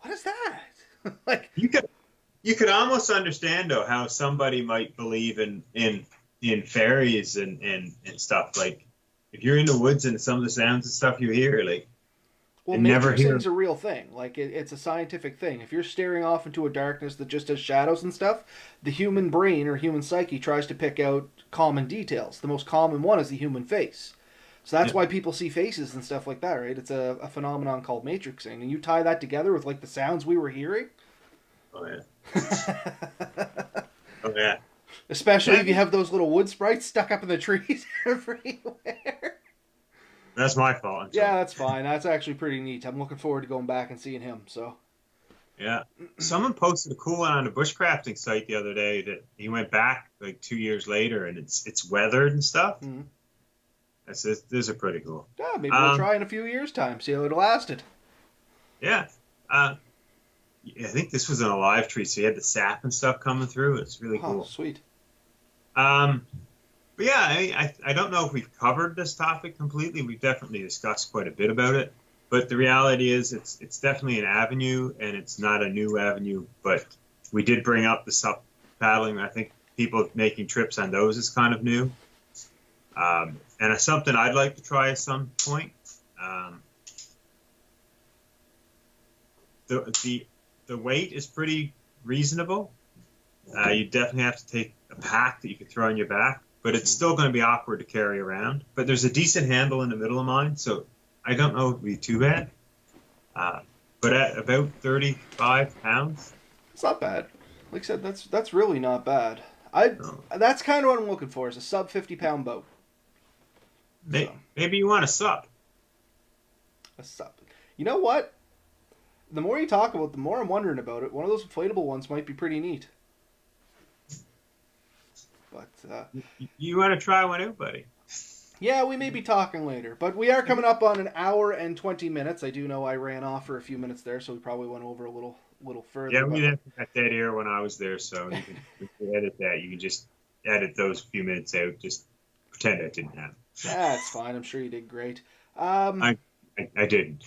what is that? Like, you could you could almost understand though how somebody might believe in fairies and stuff. Like if you're in the woods and some of the sounds and stuff you hear, like well, and never hear. matrixing's a real thing. Like, it's a scientific thing. If you're staring off into a darkness that just has shadows and stuff, the human brain or human psyche tries to pick out common details. The most common one is the human face. So that's Yeah. why people see faces and stuff like that, right? It's a phenomenon called matrixing. And you tie that together with like the sounds we were hearing. Oh yeah. Oh yeah. Especially Yeah, if you have those little wood sprites stuck up in the trees everywhere. that's my fault. I'm Yeah, sorry. that's fine. That's actually pretty neat. I'm looking forward to going back and seeing him. So, Yeah. Someone posted a cool one on the bushcrafting site the other day that he went back like 2 years later and it's weathered and stuff. mm, That's these are pretty cool. yeah, maybe we'll Um, try in a few years' time. See how it lasted. yeah. I think this was in a live tree, so you had the sap and stuff coming through. It's really Oh, cool. sweet. Um, but yeah, I don't know if we've covered this topic completely. We've definitely discussed quite a bit about it. But the reality is it's definitely an avenue and it's not a new avenue. But we did bring up the sup paddling. I think people making trips on those is kind of new. And it's something I'd like to try at some point. Um, the weight is pretty reasonable. You definitely have to take a pack that you can throw on your back, but it's still going to be awkward to carry around. But there's a decent handle in the middle of mine, so I don't know if it'd be too bad. Uh, but at about 35 pounds, It's not bad. Like I said, that's really not bad. I uh, That's kind of what I'm looking for is a sub 50-pound boat. So maybe you want to sup. a sub. You know what? The more you talk about it, the more I'm wondering about it. One of those inflatable ones might be pretty neat. But You want to try one out, buddy? yeah, we may be talking later. But we are coming up on an hour and 20 minutes. I do know I ran off for a few minutes there, so we probably went over a little further. Yeah, But we didn't have dead air when I was there, so you can edit that. You can just edit those few minutes out. Just pretend that didn't happen. that's fine. I'm sure you did great. Um, I didn't.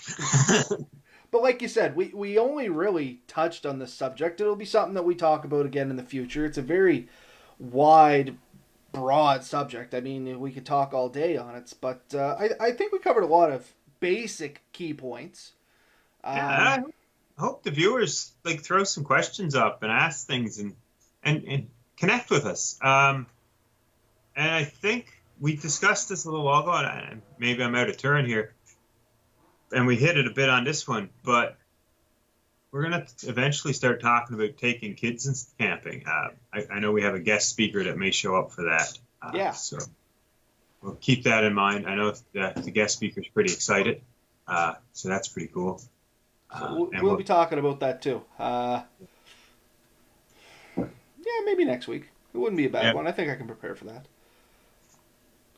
but like you said, we only really touched on this subject. It'll be something that we talk about again in the future. It's a very wide, broad subject. I mean, we could talk all day on it, but I think we covered a lot of basic key points. Yeah, I hope the viewers like throw some questions up and ask things and connect with us. And I think we discussed this a little while ago, and maybe I'm out of turn here, and we hit it a bit on this one, but we're gonna eventually start talking about taking kids and camping. I know we have a guest speaker that may show up for that. Yeah. So we'll keep that in mind. I know the guest speaker is pretty excited, so that's pretty cool. So And we'll be talking about that too. Yeah, maybe next week. It wouldn't be a bad Yeah. one. I think I can prepare for that.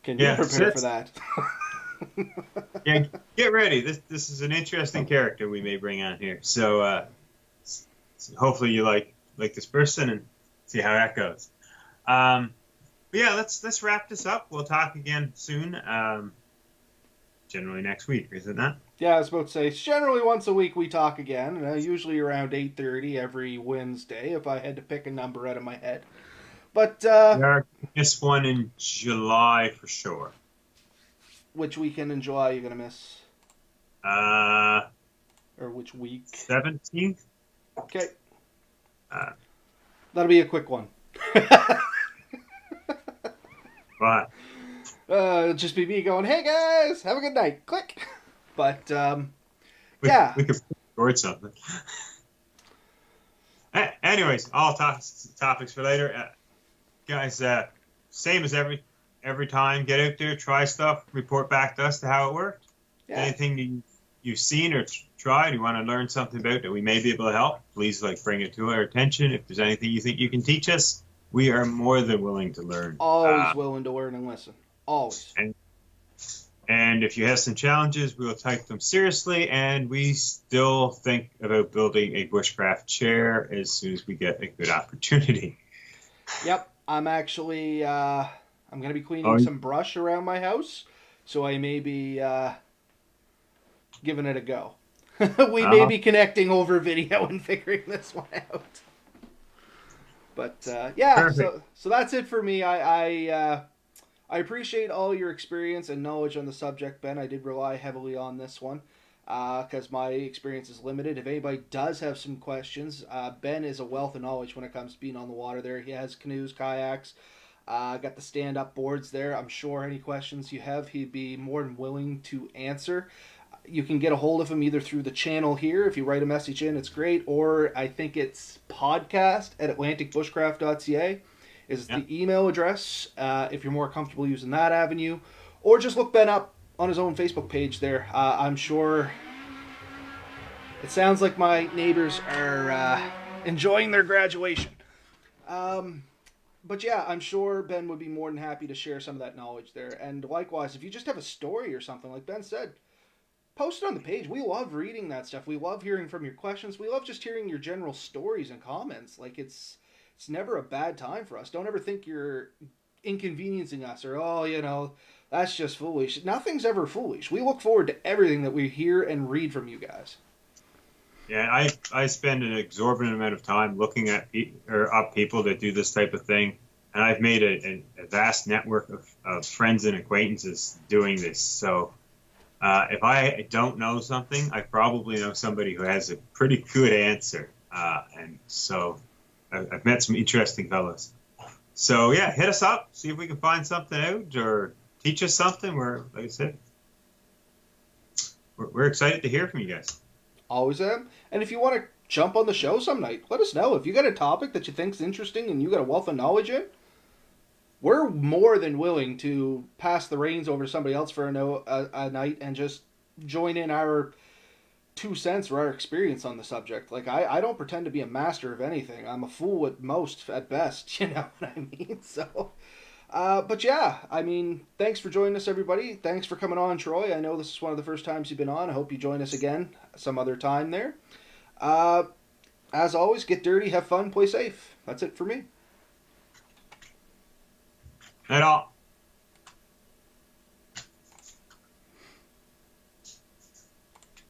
Can Yeah, you prepare for so that? yeah, get ready. This is an interesting character we may bring on here. So hopefully you like this person and see how that goes. But yeah, let's wrap this up. We'll talk again soon. Generally next week, is it not? Yeah, I was about to say, generally once a week we talk again, usually around 8:30 every Wednesday, if I had to pick a number out of my head. But, We are this one in July for sure. which weekend in July are you going to miss? Uh, Or which week? 17th. Okay, Uh, that'll be a quick one. but It'll just be me going, hey guys, have a good night. Click. But, we, yeah. we could record something. Anyways, all topics for later. Guys, same as every time. Get out there, try stuff, report back to us to how it worked. Yeah. Anything you've seen or tried, you want to learn something about that we may be able to help, please bring it to our attention. If there's anything you think you can teach us, we are more than willing to learn. Always willing to learn and listen. Always. And and if you have some challenges, we'll take them seriously. And we still think about building a bushcraft chair as soon as we get a good opportunity. Yep. I'm actually I'm gonna be Oh, cleaning some brush around my house, so I may be giving it a go. We may be connecting over video and figuring this one out. But yeah, perfect. so that's it for me. I appreciate all your experience and knowledge on the subject, Ben. I did rely heavily on this one because my experience is limited. If anybody does have some questions, Ben is a wealth of knowledge when it comes to being on the water there. He has canoes, kayaks, got the stand-up boards there. I'm sure any questions you have, he'd be more than willing to answer. You can get a hold of him either through the channel here. If you write a message in, it's great. Or I think it's podcast at atlanticbushcraft.ca is Yeah. the email address if you're more comfortable using that avenue. Or just look Ben up on his own Facebook page there. I'm sure it sounds like my neighbors are enjoying their graduation. But yeah, I'm sure Ben would be more than happy to share some of that knowledge there. And likewise, if you just have a story or something, like Ben said, post it on the page. We love reading that stuff. We love hearing from your questions. We love just hearing your general stories and comments. Like it's never a bad time for us. Don't ever think you're inconveniencing us or that's just foolish. Nothing's ever foolish. We look forward to everything that we hear and read from you guys. Yeah, I spend an exorbitant amount of time looking at or up people that do this type of thing, and I've made a vast network of friends and acquaintances doing this. So if I don't know something, I probably know somebody who has a pretty good answer, and so I've met some interesting fellows. So yeah, hit us up, see if we can find something out or teach us something. Like I said, we're excited to hear from you guys. Always am. And if you want to jump on the show some night, let us know. If you got a topic that you think's interesting and you got a wealth of knowledge in, we're more than willing to pass the reins over to somebody else for a night and just join in our 2 cents or our experience on the subject. Like I don't pretend to be a master of anything. I'm a fool at most, at best. You know what I mean? So, but yeah, I mean, thanks for joining us, everybody. Thanks for coming on, Troy. I know this is one of the first times you've been on. I hope you join us again some other time there. Uh, as always, get dirty, have fun, play safe. That's it for me. At all.